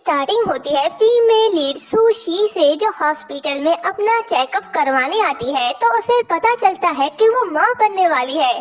Starting होती है female lead sushi से, जो हॉस्पिटल में अपना चेकअप करवाने आती है तो उसे पता चलता है कि वो माँ बनने वाली है।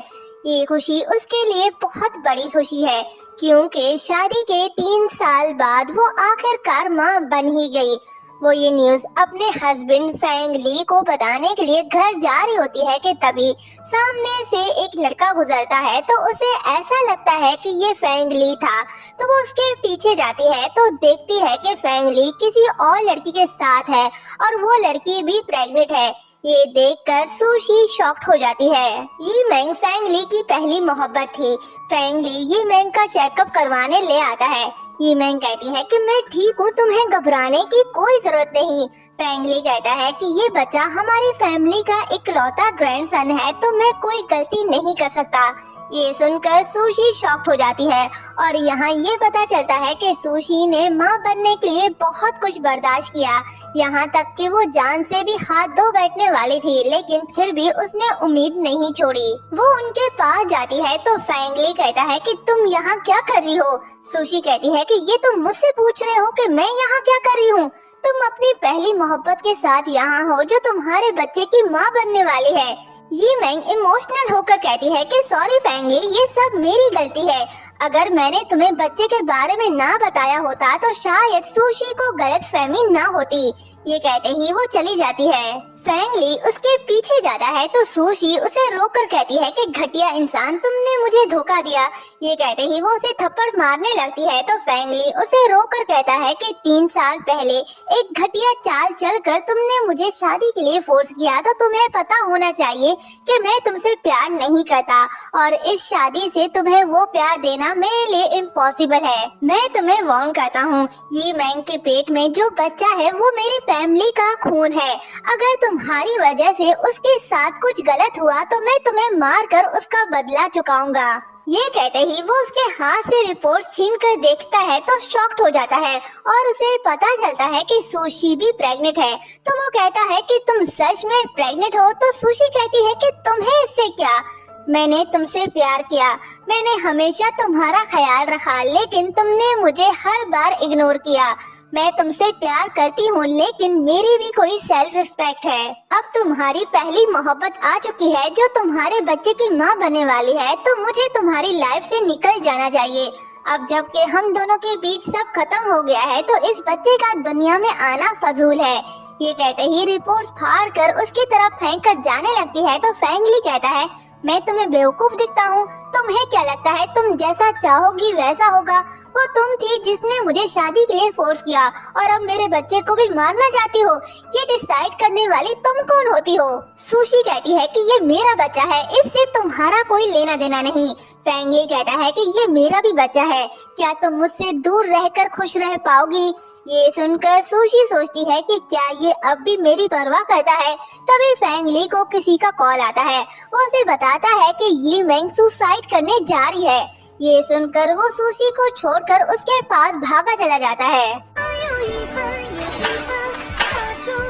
ये खुशी उसके लिए बहुत बड़ी खुशी है, क्योंकि शादी के 3 साल बाद वो आखिरकार माँ बन ही गई। वो ये न्यूज़ अपने हस्बैंड फैंग ली को बताने के लिए घर जा रही होती है कि तभी सामने से एक लड़का गुजरता है तो उसे ऐसा लगता है कि ये फैंग ली था, तो वो उसके पीछे जाती है तो देखती है कि फैंग ली किसी और लड़की के साथ है और वो लड़की भी प्रेग्नेंट है। ये देखकर सुशी शॉक्ड हो जाती है। ये मैंग फैंग ली की पहली मोहब्बत थी। फैंग ली ये मैंग का चेकअप करवाने ले आता है। ये मैंग कहती है कि मैं ठीक हूँ, तुम्हें घबराने की कोई जरूरत नहीं। फैंग ली कहता है कि ये बच्चा हमारी फैमिली का इकलौता ग्रैंडसन है, तो मैं कोई गलती नहीं कर सकता। ये सुनकर सुशी शॉक्ड हो जाती है और यहाँ ये पता चलता है कि सुशी ने माँ बनने के लिए बहुत कुछ बर्दाश्त किया, यहाँ तक कि वो जान से भी हाथ धो बैठने वाली थी, लेकिन फिर भी उसने उम्मीद नहीं छोड़ी। वो उनके पास जाती है तो फैंग ली कहता है कि तुम यहाँ क्या कर रही हो। सुशी कहती है कि ये तुम मुझसे पूछ रहे हो कि मैं यहाँ क्या कर रही हूँ। तुम अपनी पहली मोहब्बत के साथ यहाँ हो जो तुम्हारे बच्चे की माँ बनने वाली है। ये मैंग इमोशनल होकर कहती है कि सॉरी फैंग ली, ये सब मेरी गलती है। अगर मैंने तुम्हें बच्चे के बारे में ना बताया होता तो शायद सुशी को गलतफहमी ना होती। ये कहते ही वो चली जाती है। फैंग ली उसके पीछे जाता है तो सुशी उसे रोककर कहती है कि घटिया इंसान, तुमने मुझे धोखा दिया। ये कहते ही वो उसे थप्पड़ मारने लगती है तो फैंग ली उसे रोककर कहता है कि 3 साल पहले एक घटिया चाल चलकर तुमने मुझे शादी के लिए फोर्स किया, तो तुम्हें पता होना चाहिए कि मैं तुमसे प्यार नहीं करता और इस शादी से तुम्हें वो प्यार देना मेरे लिए इम्पॉसिबल है। मैं तुम्हें वार्न करता हूँ, ये मैंग के पेट में जो बच्चा है वो मेरी फैमिली का खून है। अगर तुम्हारी वजह से उसके साथ कुछ गलत हुआ तो मैं तुम्हें मारकर उसका बदला चुकाऊंगा। ये कहते ही वो उसके हाथ से रिपोर्ट्स छीनकर देखता है तो शॉक्ड हो जाता है और उसे पता चलता है कि सुशी भी प्रेग्नेंट है। तो वो कहता है कि तुम सच में प्रेग्नेंट हो। तो सुशी कहती है कि तुम्हें इससे क्या, मैंने तुमसे प्यार किया, मैंने हमेशा तुम्हारा ख्याल रखा, लेकिन तुमने मुझे हर बार इग्नोर किया। मैं तुमसे प्यार करती हूँ, लेकिन मेरी भी कोई सेल्फ रिस्पेक्ट है। अब तुम्हारी पहली मोहब्बत आ चुकी है जो तुम्हारे बच्चे की माँ बनने वाली है, तो मुझे तुम्हारी लाइफ से निकल जाना चाहिए। अब जबकि हम दोनों के बीच सब खत्म हो गया है तो इस बच्चे का दुनिया में आना फजूल है। ये कहते ही रिपोर्ट्स फाड़ कर उसकी तरफ फेंक कर जाने लगती है तो फैंग ली कहता है, मैं तुम्हें बेवकूफ दिखता हूँ? तुम्हें क्या लगता है तुम जैसा चाहोगी वैसा होगा? वो तुम थी जिसने मुझे शादी के लिए फोर्स किया और अब मेरे बच्चे को भी मारना चाहती हो। ये डिसाइड करने वाली तुम कौन होती हो? सुशी कहती है कि ये मेरा बच्चा है, इससे तुम्हारा कोई लेना देना नहीं। फैंग ली कहता है कि ये मेरा भी बच्चा है, क्या तुम मुझसे दूर रहकर खुश रह पाओगी? ये सुनकर सुशी सोचती है कि क्या ये अब भी मेरी परवाह करता है। तभी फैंग ली को किसी का कॉल आता है। वो उसे बताता है कि ये मैंग सुसाइड करने जा रही है। ये सुनकर वो सुशी को छोड़कर उसके पास भागा चला जाता है।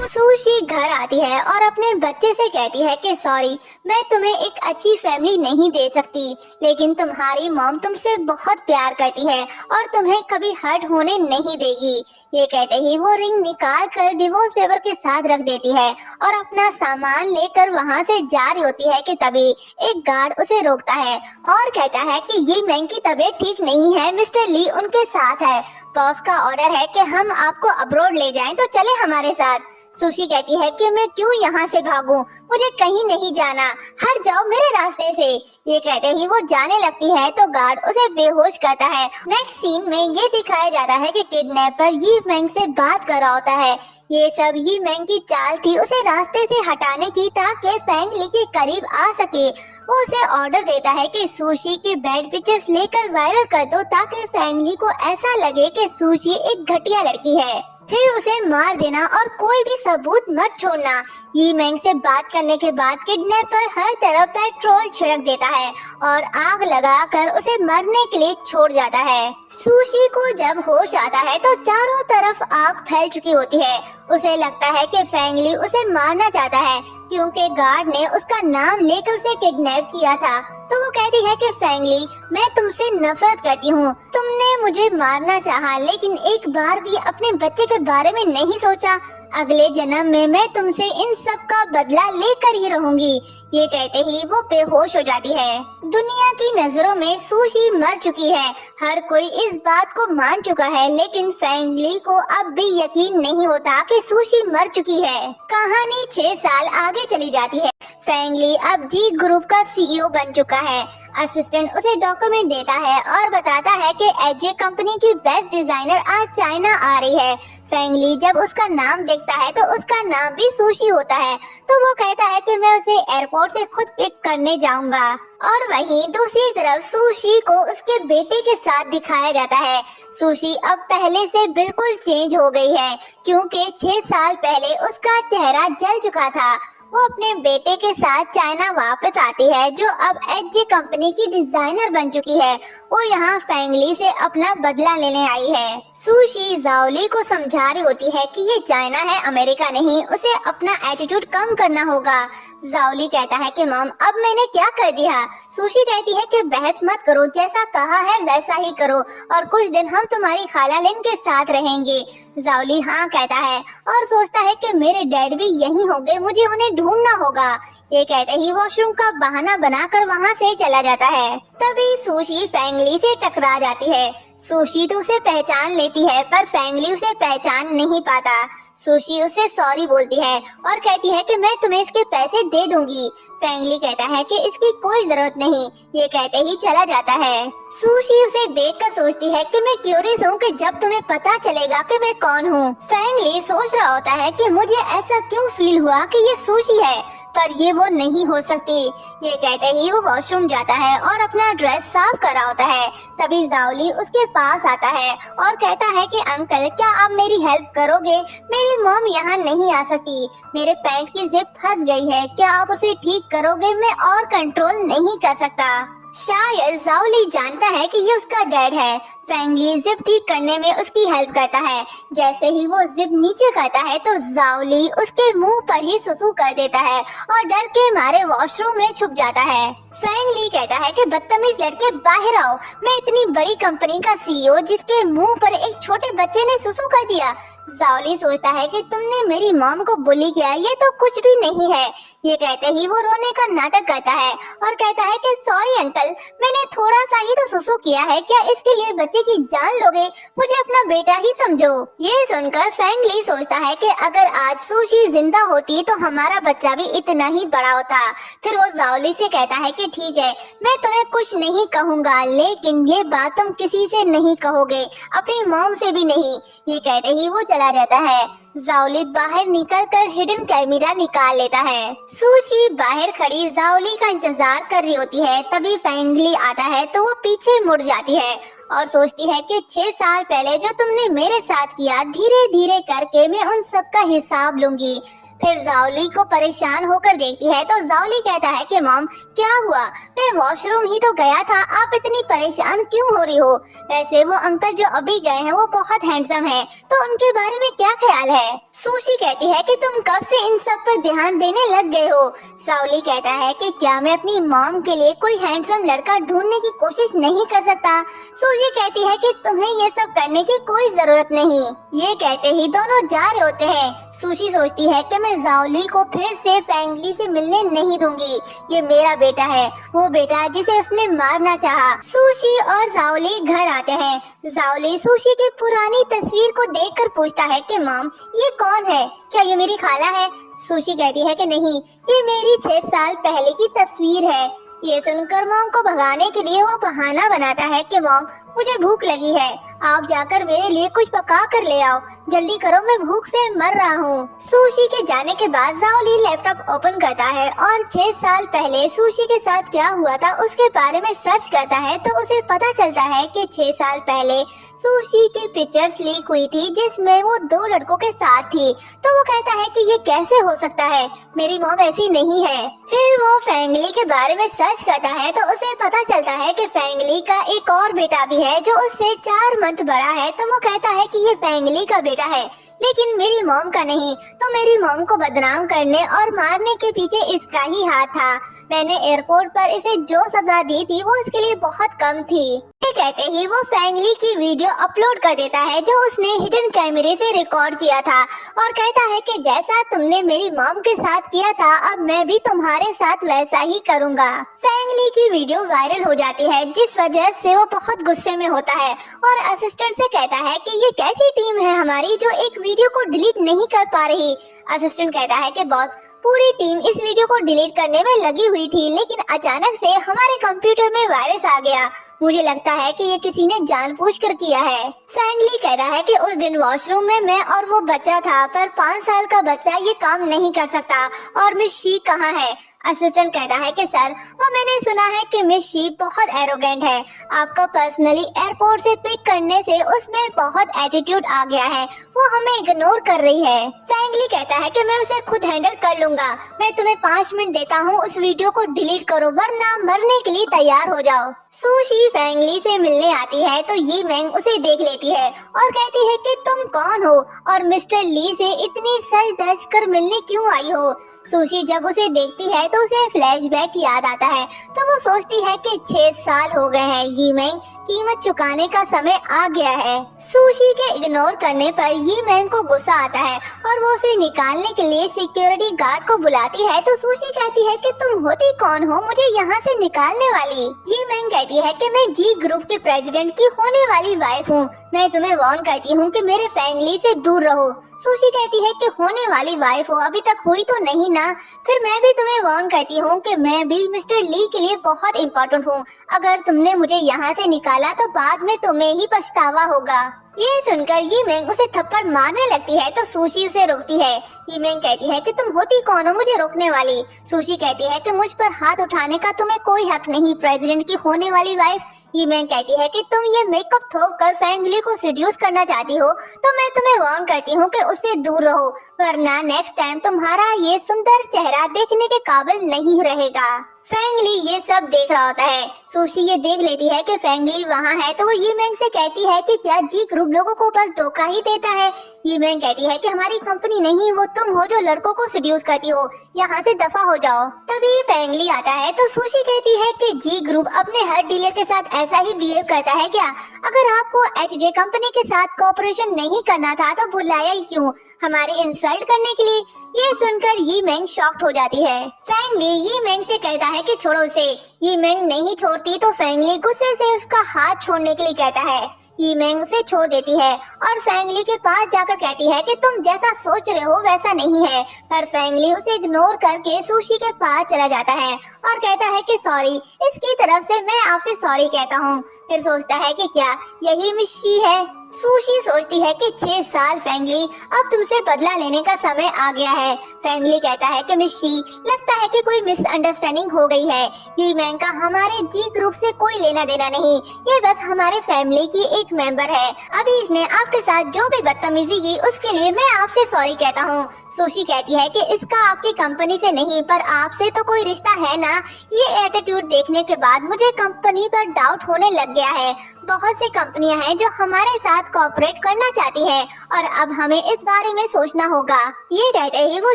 सुशी घर आती है और अपने बच्चे से कहती है कि सॉरी, मैं तुम्हें एक अच्छी फैमिली नहीं दे सकती, लेकिन तुम्हारी मॉम तुमसे बहुत प्यार करती है और तुम्हें कभी हर्ट होने नहीं देगी। ये कहते ही वो रिंग निकाल कर डिवोर्स पेपर के साथ रख देती है और अपना सामान लेकर वहाँ से जा रही होती है कि तभी एक गार्ड उसे रोकता है और कहता है कि ये मैंग की तबीयत ठीक नहीं है, मिस्टर ली उनके साथ है। बॉस का ऑर्डर है कि हम आपको अब्रॉड ले जाएं, तो चले हमारे साथ। सुशी कहती है कि मैं क्यों यहाँ से भागूं, मुझे कहीं नहीं जाना, हट जाओ मेरे रास्ते से। ये कहते ही वो जाने लगती है तो गार्ड उसे बेहोश करता है। नेक्स्ट सीन में ये दिखाया जाता है कि किडनैपर ये मैंग से बात कर रहा होता है। ये सब ये मैंग की चाल थी उसे रास्ते से हटाने की, ताकि फैंग ली के करीब आ सके। वो उसे ऑर्डर देता है कि सुशी के बैड पिक्चर्स लेकर वायरल कर दो, ताकि फैंग ली को ऐसा लगे कि सुशी एक घटिया लड़की है। फिर उसे मार देना और कोई भी सबूत मत छोड़ना। ये मैंग से बात करने के बाद किडनैपर हर तरफ पेट्रोल छिड़क देता है और आग लगाकर उसे मरने के लिए छोड़ जाता है। सुशी को जब होश आता है तो चारों तरफ आग फैल चुकी होती है। उसे लगता है कि फैंग ली उसे मारना चाहता है, क्योंकि गार्ड ने उसका नाम लेकर उसे किडनैप किया था। तो वो कहती है कि फैंगली, मैं तुमसे नफरत करती हूँ। तुमने मुझे मारना चाहा, लेकिन एक बार भी अपने बच्चे के बारे में नहीं सोचा। अगले जन्म में मैं तुमसे इन सब का बदला लेकर ही रहूंगी। ये कहते ही वो बेहोश हो जाती है। दुनिया की नजरों में सुशी मर चुकी है। हर कोई इस बात को मान चुका है, लेकिन फैंगली को अब भी यकीन नहीं होता कि सुशी मर चुकी है। कहानी 6 साल आगे चली जाती है। फैंगली अब जी ग्रुप का CEO बन चुका है। असिस्टेंट उसे डॉक्यूमेंट देता है और बताता है कि एजे कंपनी की बेस्ट डिजाइनर आज चाइना आ रही है। फैंगली जब उसका नाम देखता है तो उसका नाम भी सुशी होता है, तो वो कहता है कि मैं उसे एयरपोर्ट से खुद पिक करने जाऊंगा। और वहीं दूसरी तरफ सुशी को उसके बेटे के साथ दिखाया जाता है। सुशी अब पहले से बिल्कुल चेंज हो गई है, क्योंकि 6 साल पहले उसका चेहरा जल चुका था। वो अपने बेटे के साथ चाइना वापस आती है, जो अब एजे कंपनी की डिजाइनर बन चुकी है। वो यहाँ फैंगली से अपना बदला लेने आई है। सुशी जाओली को समझा रही होती है कि ये चाइना है, अमेरिका नहीं, उसे अपना एटीट्यूड कम करना होगा। जाओली कहता है कि मॉम, अब मैंने क्या कर दिया? सुशी कहती है कि बहस मत करो, जैसा कहा है वैसा ही करो, और कुछ दिन हम तुम्हारी खाला लिन के साथ रहेंगे। जाओली हाँ कहता है और सोचता है कि मेरे डैड भी यहीं होंगे, मुझे उन्हें ढूंढना होगा। ये कहते ही वॉशरूम का बहाना बनाकर वहाँ से चला जाता है। तभी सुशी फैंगली से टकरा जाती है। सुशी तो उसे पहचान लेती है, पर फैंगली उसे पहचान नहीं पाता। सुशी उससे सॉरी बोलती है और कहती है कि मैं तुम्हें इसके पैसे दे दूंगी। फैंगली कहता है कि इसकी कोई जरूरत नहीं। ये कहते ही चला जाता है। सुशी उसे देखकर सोचती है कि मैं क्यूरियस हूँ कि जब तुम्हें पता चलेगा कि मैं कौन हूँ। फैंगली सोच रहा होता है कि मुझे ऐसा क्यों फील हुआ कि ये सुशी है, पर ये वो नहीं हो सकती। ये कहते ही वो वॉशरूम जाता है और अपना ड्रेस साफ कर रहा होता है। तभी जाओली उसके पास आता है और कहता है कि अंकल, क्या आप मेरी हेल्प करोगे? मेरी मॉम यहाँ नहीं आ सकती, मेरे पैंट की जिप फंस गई है, क्या आप उसे ठीक करोगे? मैं और कंट्रोल नहीं कर सकता। शायद जाओली जानता है कि ये उसका डैड है। फैंगली जिप ठीक करने में उसकी हेल्प करता है। जैसे ही वो जिप नीचे करता है तो जाओली उसके मुंह पर ही सुसु कर देता है और डर के मारे वॉशरूम में छुप जाता है। फैंगली कहता है कि बदतमीज लड़के बाहर आओ, मैं इतनी बड़ी कंपनी का CEO जिसके मुंह पर एक छोटे बच्चे ने सुसु कर दिया। जाओली सोचता है कि तुमने मेरी मॉम को बुली किया, ये तो कुछ भी नहीं है। ये कहते ही वो रोने का नाटक करता है और कहता है कि सॉरी अंकल, मैंने थोड़ा सा ही तो सुसु किया है, क्या इसके लिए बच्चे की जान लोगे? मुझे अपना बेटा ही समझो। ये सुनकर फैंगली सोचता है कि अगर आज सुशी जिंदा होती तो हमारा बच्चा भी इतना ही बड़ा होता। फिर वो जाओली से कहता है कि ठीक है, मैं तुम्हें कुछ नहीं कहूँगा, लेकिन ये बात तुम किसी से नहीं कहोगे, अपनी मॉम से भी नहीं। ये कहते ही वो चला जाता है। जाओली बाहर निकलकर हिडन कैमरा निकाल लेता है। सुशी बाहर खड़ी जाओली का इंतजार कर रही होती है। तभी फैंगली आता है तो वो पीछे मुड़ जाती है और सोचती है कि 6 साल पहले जो तुमने मेरे साथ किया, धीरे धीरे करके मैं उन सब का हिसाब लूंगी। फिर जाओली को परेशान होकर देखती है तो जाओली कहता है कि मॉम, क्या हुआ? मैं वॉशरूम ही तो गया था, आप इतनी परेशान क्यों हो रही हो? वैसे वो अंकल जो अभी गए हैं वो बहुत हैंडसम हैं, तो उनके बारे में क्या ख्याल है? सुशी कहती है कि तुम कब से इन सब पर ध्यान देने लग गए हो? जाओली कहता है कि क्या मैं अपनी मॉम के लिए कोई हैंडसम लड़का ढूंढने की कोशिश नहीं कर सकता? सुशी कहती है कि तुम्हें ये सब करने की कोई जरूरत नहीं। ये कहते ही दोनों जा रहे होते हैं। सुशी सोचती है कि मैं जाओली को फिर से फैंगली से मिलने नहीं दूंगी। ये मेरा बेटा है, वो बेटा जिसे उसने मारना चाहा। सुशी और जाओली घर आते हैं। जाओली सुशी की पुरानी तस्वीर को देखकर पूछता है कि मॉम, ये कौन है? क्या ये मेरी खाला है? सुशी कहती है कि नहीं, ये मेरी 6 साल पहले की तस्वीर है। ये सुनकर मॉम को भगाने के लिए वो बहाना बनाता है कि मॉम, मुझे भूख लगी है, आप जाकर मेरे लिए कुछ पका कर ले आओ, जल्दी करो, मैं भूख से मर रहा हूँ। सुशी के जाने के बाद जाओली लैपटॉप ओपन करता है और 6 साल पहले सुशी के साथ क्या हुआ था उसके बारे में सर्च करता है तो उसे पता चलता है कि 6 साल पहले सुशी की पिक्चर्स लीक हुई थी जिसमें वो 2 लड़कों के साथ थी। तो वो कहता है कि ये कैसे हो सकता है, मेरी मॉम ऐसी नहीं है। फिर वो फैंगली के बारे में सर्च करता है तो उसे पता चलता है कि फैंगली का एक और बेटा भी है जो उससे 4 मंथ बड़ा है। तो वो कहता है कि ये फैंगली का बेटा है, लेकिन मेरी मॉम का नहीं। तो मेरी मॉम को बदनाम करने और मारने के पीछे इसका ही हाथ था। मैंने एयरपोर्ट पर इसे जो सजा दी थी वो इसके लिए बहुत कम थी। ये कहते ही वो फैंगली की वीडियो अपलोड कर देता है जो उसने हिडन कैमरे से रिकॉर्ड किया था और कहता है कि जैसा तुमने मेरी मॉम के साथ किया था अब मैं भी तुम्हारे साथ वैसा ही करूंगा। फैंगली की वीडियो वायरल हो जाती है जिस वजह से वो बहुत गुस्से में होता है और असिस्टेंट से कहता है कि ये कैसी टीम है हमारी जो एक वीडियो को डिलीट नहीं कर पा रही। असिस्टेंट कहता है कि बॉस पूरी टीम इस वीडियो को डिलीट करने में लगी हुई थी लेकिन अचानक से हमारे कंप्यूटर में वायरस आ गया। मुझे लगता है कि ये किसी ने जानबूझकर किया है। फैंगली कहता है कि उस दिन वॉशरूम में मैं और वो बच्चा था पर 5 साल का बच्चा ये काम नहीं कर सकता और मिस शी कहाँ है। असिस्टेंट कहता है कि सर वो मैंने सुना है कि मिस शी बहुत एरोगेंट है। आपका पर्सनली एयरपोर्ट से पिक करने से उसमें बहुत एटीट्यूड आ गया है। वो हमें इग्नोर कर रही है। फैंगली कहता है कि मैं उसे खुद हैंडल कर लूंगा। मैं तुम्हें 5 मिनट देता हूँ उस वीडियो को डिलीट करो वरना मरने के लिए तैयार हो जाओ। सुशी फैंगली से मिलने आती है तो यी मेंग उसे देख लेती है और कहती है कि तुम कौन हो और मिस्टर ली से इतनी सज धज कर मिलने क्यों आई हो। सुशी जब उसे देखती है तो उसे फ्लैशबैक याद आता है तो वो सोचती है कि 6 साल हो गए हैं। यी मेंग कीमत चुकाने का समय आ गया है। सुशी के इग्नोर करने पर यी मेंग को गुस्सा आता है और वो उसे निकालने के लिए सिक्योरिटी गार्ड को बुलाती है तो सुशी कहती है कि तुम होती कौन हो मुझे यहाँ से निकालने वाली। यी मेंग कहती है कि मैं जी ग्रुप के प्रेसिडेंट की होने वाली वाइफ हूँ। मैं तुम्हें वार्न करती हूँ कि मेरे फैमिली से दूर रहो। सुशी कहती है कि होने वाली वाइफ हो अभी तक हुई तो नहीं ना। फिर मैं भी तुम्हें वार्न करती हूँ कि मैं भी मिस्टर ली के लिए बहुत इम्पोर्टेंट हूँ। अगर तुमने मुझे यहाँ से निकाला तो बाद में तुम्हें ही पछतावा होगा। ये सुनकर यी मेंग उसे थप्पड़ मारने लगती है तो सुशी उसे रोकती है। यी मेंग कहती है कि तुम होती कौन हो मुझे रोकने वाली। सुशी कहती है कि मुझ पर हाथ उठाने का तुम्हें कोई हक नहीं प्रेसिडेंट की होने वाली वाइफ। यी मेंग कहती है कि तुम ये मेकअप थोप कर फैंगली को सेड्यूस करना चाहती हो तो मैं तुम्हें वार्न करती हूँ कि उससे दूर रहो वरना नेक्स्ट टाइम तुम्हारा ये सुंदर चेहरा देखने के काबिल नहीं रहेगा। फैंगली ये सब देख रहा होता है। सुशी ये देख लेती है कि फैंगली वहाँ है तो वो यी मेंग से कहती है कि क्या जी ग्रुप लोगों को बस धोखा ही देता है। यी मेंग कहती है कि हमारी कंपनी नहीं वो तुम हो जो लड़कों को सेड्यूस करती हो। यहाँ से दफा हो जाओ। तभी फैंगली आता है तो सुशी कहती है कि जी ग्रुप अपने हर डीलर के साथ ऐसा ही बिहेव करता है क्या। अगर आपको एचजे कंपनी के साथ कोऑपरेशन नहीं करना था तो बुलाया ही क्यों हमारी इंसल्ट करने के लिए। ये सुनकर यी मेंग शॉक्ड हो जाती है। फैंगली यी मेंग से कहता है कि छोड़ो उसे। यी मेंग नहीं छोड़ती तो फैंगली गुस्से से उसका हाथ छोड़ने के लिए कहता है। यी मेंग उसे छोड़ देती है और फैंगली के पास जाकर कहती है कि तुम जैसा सोच रहे हो वैसा नहीं है। पर फैंगली उसे इग्नोर करके सुशी के पास चला जाता है और कहता है कि सॉरी इसकी तरफ से मैं आपसे सॉरी कहता हूँ। फिर सोचता है कि क्या यही मिस शी है। सुशी सोचती है कि 6 साल फैंगली अब तुमसे बदला लेने का समय आ गया है। फैंगली कहता है कि मिस शी लगता है कि कोई मिसअंडरस्टैंडिंग हो गई है। यी मेंग का हमारे जी ग्रुप से कोई लेना देना नहीं। ये बस हमारे फैमिली की एक मेंबर है। अभी इसने आपके साथ जो भी बदतमीजी की उसके लिए मैं आपसे सॉरी कहता हूँ। सुशी कहती है कि इसका आपकी कंपनी से नहीं पर आपसे तो कोई रिश्ता है ना। ये एटीट्यूड देखने के बाद मुझे कंपनी पर डाउट होने लग गया है। बहुत सी कंपनियां हैं जो हमारे साथ कोऑपरेट करना चाहती हैं और अब हमें इस बारे में सोचना होगा। ये कहते ही वो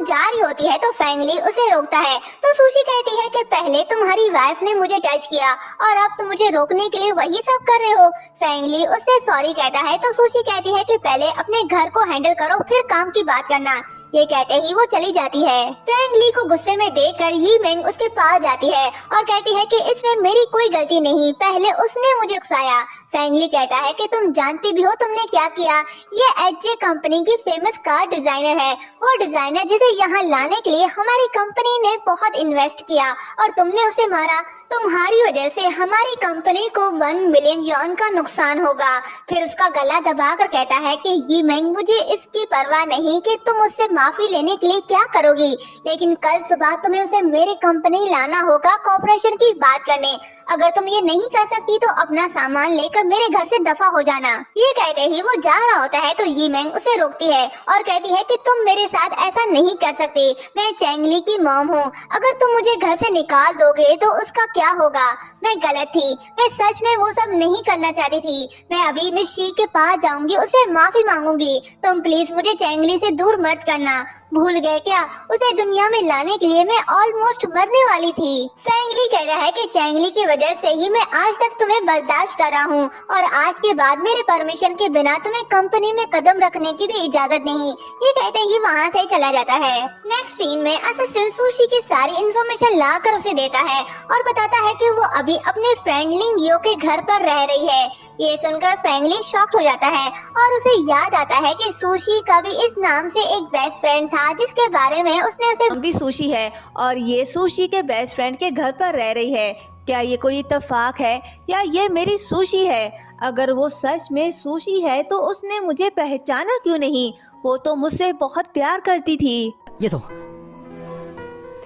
जा रही होती है तो फैंगली उसे रोकता है तो सुशी कहती है कि पहले तुम्हारी वाइफ ने मुझे टच किया और अब तुम मुझे रोकने के लिए वही सब कर रहे हो। फैंगली उससे सॉरी कहता है तो सुशी कहती है कि पहले अपने घर को हैंडल करो फिर काम की बात करना। ये कहते ही वो चली जाती है। फैंगली को गुस्से में देखकर यी मेंग उसके पास जाती है और कहती है कि इसमें मेरी कोई गलती नहीं पहले उसने मुझे उकसाया। फैंगली कहता है कि तुम जानती भी हो तुमने क्या किया। ये एचजे कंपनी की फेमस कार डिजाइनर है। वो डिजाइनर जिसे यहाँ लाने के लिए हमारी कंपनी ने बहुत इन्वेस्ट किया और तुमने उसे मारा। तुम्हारी वजह से हमारी कंपनी को 1 मिलियन यॉन का नुकसान होगा। फिर उसका गला दबाकर कहता है कि यी मेंग मुझे इसकी परवाह नहीं कि तुम उससे माफी लेने के लिए क्या करोगी लेकिन कल सुबह तुम्हें उसे मेरी कंपनी लाना होगा कॉर्पोरेशन की बात करने। अगर तुम ये नहीं कर सकती तो अपना सामान लेकर और मेरे घर से दफा हो जाना। ये कहते ही वो जा रहा होता है तो यी मैंग उसे रोकती है और कहती है कि तुम मेरे साथ ऐसा नहीं कर सकती, मैं चैंगली की मॉम हूँ, अगर तुम मुझे घर से निकाल दोगे तो उसका क्या होगा। मैं गलत थी, मैं सच में वो सब नहीं करना चाहती थी। मैं अभी मिस शी के पास जाऊंगी, उसे माफी मांगूंगी। तुम प्लीज मुझे चैंगली से दूर मत करना। भूल गए क्या, उसे दुनिया में लाने के लिए मैं ऑलमोस्ट मरने वाली थी। फैंगली कहता है कि चैंगली की वजह से ही मैं आज तक तुम्हें बर्दाश्त कर रहा हूँ और आज के बाद मेरे परमिशन के बिना तुम्हें कंपनी में कदम रखने की भी इजाजत नहीं। ये कहते ही वहाँ से चला जाता है। नेक्स्ट सीन में असिस्टेंट सुशी की सारी इन्फॉर्मेशन ला कर उसे देता है और बताता है कि वो अभी अपने फ्रेंड लिंग यो के घर पर रह रही है। ये सुनकर फैंगली शॉक्ड हो जाता है और उसे याद आता है कि सुशी का भी इस नाम से एक बेस्ट फ्रेंड था जिसके बारे में उसने उसे भी सुशी है और ये सुशी के बेस्ट फ्रेंड के घर पर रह रही है। क्या ये कोई इत्तेफाक है या ये मेरी सुशी है? अगर वो सच में सुशी है तो उसने मुझे पहचाना क्यों नहीं? वो तो मुझसे बहुत प्यार करती थी। ये तो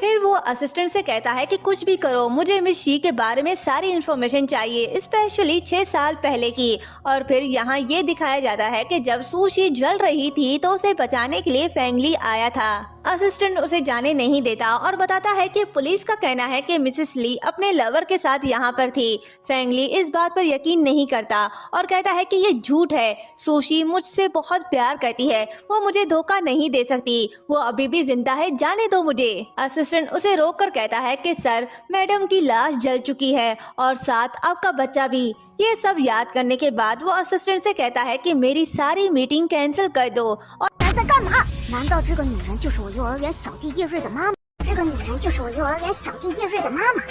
फिर वो असिस्टेंट से कहता है कि कुछ भी करो, मुझे मिस शी के बारे में सारी इन्फॉर्मेशन चाहिए, स्पेशली 6 साल पहले की। और फिर यहाँ ये दिखाया जाता है कि जब सुशी जल रही थी तो उसे बचाने के लिए फैंगली आया था। असिस्टेंट उसे जाने नहीं देता और बताता है कि पुलिस का कहना है कि मिसेस ली अपने लवर के साथ यहाँ पर थी। फैंगली इस बात पर यकीन नहीं करता और कहता है कि ये झूठ है, सुशी मुझसे बहुत प्यार करती है, वो मुझे धोखा नहीं दे सकती, वो अभी भी जिंदा है, जाने दो मुझे। असिस्टेंट उसे रोक कर कहता है कि सर, मैडम की लाश जल चुकी है और साथ आपका बच्चा भी। ये सब याद करने के बाद वो असिस्टेंट से कहता है कि मेरी सारी मीटिंग कैंसिल कर दो। और 在干嘛？难道这个女人就是我幼儿园扫地叶瑞的妈妈？这个女人就是我幼儿园扫地叶瑞的妈妈。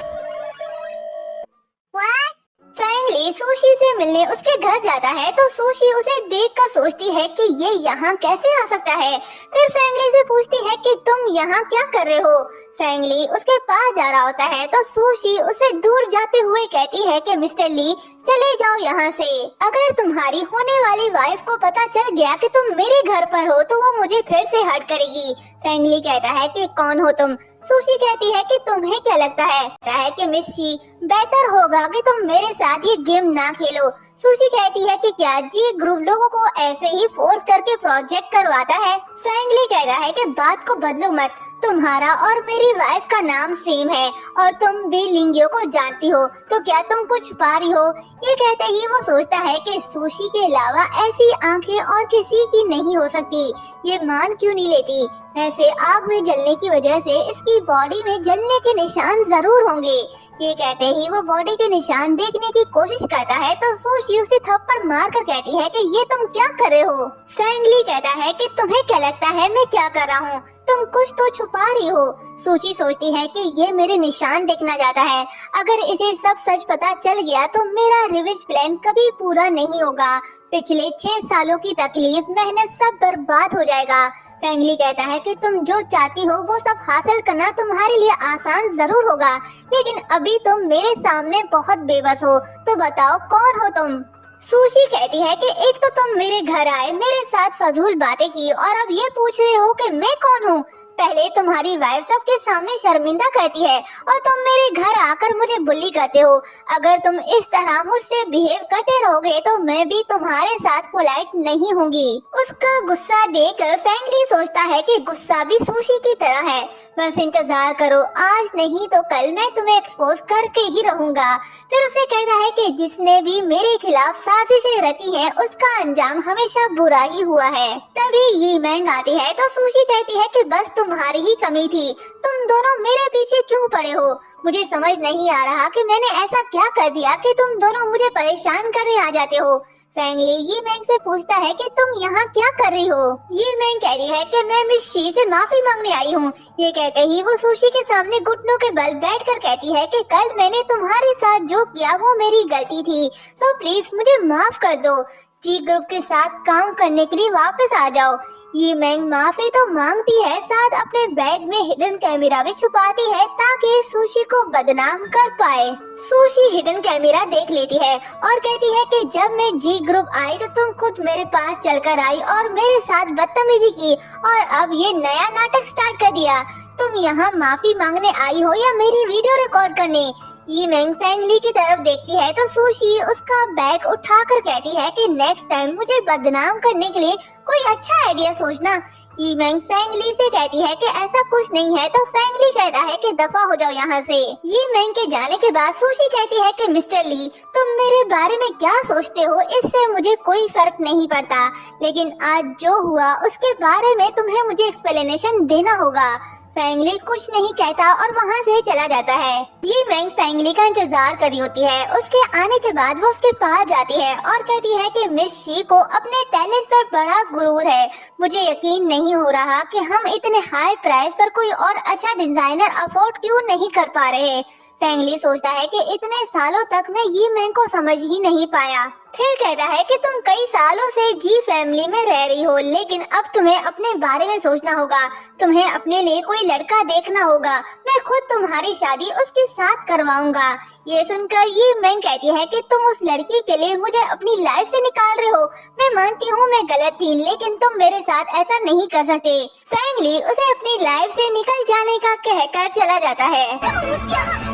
फैंगली सुशी से मिलने उसके घर जाता है तो सुशी उसे देखकर सोचती है कि ये यहाँ कैसे आ सकता है। फिर फैंगली से पूछती है कि तुम यहाँ क्या कर रहे हो। फैंगली उसके पास जा रहा होता है तो सुशी उसे दूर जाते हुए कहती है कि मिस्टर ली, चले जाओ यहाँ से। अगर तुम्हारी होने वाली वाइफ को पता चल गया कि तुम मेरे घर पर हो तो वो मुझे फिर से हर्ट करेगी। फैंगली कहता है कि कौन हो तुम। सुशी कहती है कि तुम्हें क्या लगता है? कहता है कि मिस शी, बेहतर होगा कि तुम मेरे साथ ये गेम ना खेलो। सुशी कहती है कि क्या जी ग्रुप लोगों को ऐसे ही फोर्स करके प्रोजेक्ट करवाता है? फैंगली कहता है कि बात को बदलो मत, तुम्हारा और मेरी वाइफ का नाम सेम है और तुम भी लिंगियो को जानती हो, तो क्या तुम कुछ पा रही हो? ये कहते ही वो सोचता है कि सुशी के अलावा ऐसी आंखें और किसी की नहीं हो सकती। ये मान क्यों नहीं लेती? ऐसे आग में जलने की वजह से इसकी बॉडी में जलने के निशान जरूर होंगे। ये कहते ही वो बॉडी के निशान देखने की कोशिश करता है तो सुशी उसे थप्पड़ मार कर कहती है कि ये तुम क्या कर रहे हो? फैंगली कहता है कि तुम्हें क्या लगता है मैं क्या कर रहा हूँ? तुम कुछ तो छुपा रही हो। सुशी सोचती है कि ये मेरे निशान देखना चाहता है, अगर इसे सब सच पता चल गया तो मेरा रिवेंज प्लान कभी पूरा नहीं होगा। पिछले 6 सालों की तकलीफ, मेहनत सब बर्बाद हो जाएगा। फैंगली कहता है कि तुम जो चाहती हो वो सब हासिल करना तुम्हारे लिए आसान जरूर होगा, लेकिन अभी तुम मेरे सामने बहुत बेबस हो, तो बताओ कौन हो तुम? सुशी कहती है कि एक तो तुम मेरे घर आए, मेरे साथ फजूल बातें की और अब ये पूछ रहे हो कि मैं कौन हूँ। पहले तुम्हारी वाइफ सबके सामने शर्मिंदा करती है और तुम मेरे घर आकर मुझे बुली करते हो। अगर तुम इस तरह मुझसे बिहेव करते रहोगे तो मैं भी तुम्हारे साथ पोलाइट नहीं होंगी। उसका गुस्सा देखकर फैंगली सोचता है कि गुस्सा भी सुशी की तरह है। बस इंतजार करो, आज नहीं तो कल मैं तुम्हें एक्सपोज करके ही रहूंगा। फिर उसे कहता है कि जिसने भी मेरे खिलाफ साजिशें रची हैं उसका अंजाम हमेशा बुरा ही हुआ है। तभी यी मैंग आती है तो सुशी कहती है कि बस तुम्हारी ही कमी थी, तुम दोनों मेरे पीछे क्यों पड़े हो? मुझे समझ नहीं आ रहा कि मैंने ऐसा क्या कर दिया कि तुम दोनों मुझे परेशान करने आ जाते हो। फैंगली यी मैंग से पूछता है कि तुम यहाँ क्या कर रही हो? यी मैंग कह रही है कि मैं मिस शी से माफी मांगने आई हूँ। ये कहते ही वो सुशी के सामने घुटनों के बल बैठकर कहती है कि कल मैंने तुम्हारे साथ जो किया वो मेरी गलती थी, सो प्लीज मुझे माफ कर दो। जी ग्रुप के साथ काम करने के लिए वापस आ जाओ। ये मैंग माफी तो मांगती है, साथ अपने बैग में हिडन कैमरा भी छुपाती है ताकि सुशी को बदनाम कर पाए। सुशी हिडन कैमरा देख लेती है और कहती है कि जब मैं जी ग्रुप आई तो तुम खुद मेरे पास चलकर आई और मेरे साथ बदतमीजी की और अब ये नया नाटक स्टार्ट कर दिया। तुम यहाँ माफी मांगने आई हो या मेरी वीडियो रिकॉर्ड करने? यीमेंग फेंगली की तरफ देखती है तो सुशी उसका बैग उठाकर कहती है कि नेक्स्ट टाइम मुझे बदनाम करने के लिए कोई अच्छा आइडिया सोचना। यीमेंग फेंगली से कहती है कि ऐसा कुछ नहीं है तो फेंगली कहता है कि दफा हो जाओ यहाँ से। यीमेंग के जाने के बाद सुशी कहती है कि मिस्टर ली, तुम मेरे बारे में क्या सोचते हो इससे मुझे कोई फर्क नहीं पड़ता, लेकिन आज जो हुआ उसके बारे में तुम्हें मुझे एक्सप्लेनेशन देना होगा। फेंगली कुछ नहीं कहता और वहाँ से चला जाता है। यीमेंग फेंगली का इंतजार कर रही होती है। उसके आने के बाद वो उसके पास जाती है और कहती है कि मिस शी को अपने टैलेंट पर बड़ा गुरूर है। मुझे यकीन नहीं हो रहा कि हम इतने हाई प्राइस पर कोई और अच्छा डिजाइनर अफोर्ड क्यों नहीं कर पा रहे। फेंगली सोचता है कि इतने सालों तक मैं यीमेंग को समझ ही नहीं पाया। फिर कहता है कि तुम कई सालों से जी फैमिली में रह रही हो, लेकिन अब तुम्हें अपने बारे में सोचना होगा। तुम्हें अपने लिए कोई लड़का देखना होगा। मैं खुद तुम्हारी शादी उसके साथ करवाऊंगा। ये सुनकर यीमेंग कहती है कि तुम उस लड़की के लिए मुझे अपनी लाइफ से निकाल रहे हो। मैं मानती हूँ मैं गलत थी, लेकिन तुम मेरे साथ ऐसा नहीं कर सकते। फेंगली उसे अपनी लाइफ से निकल जाने का कहकर चला जाता है।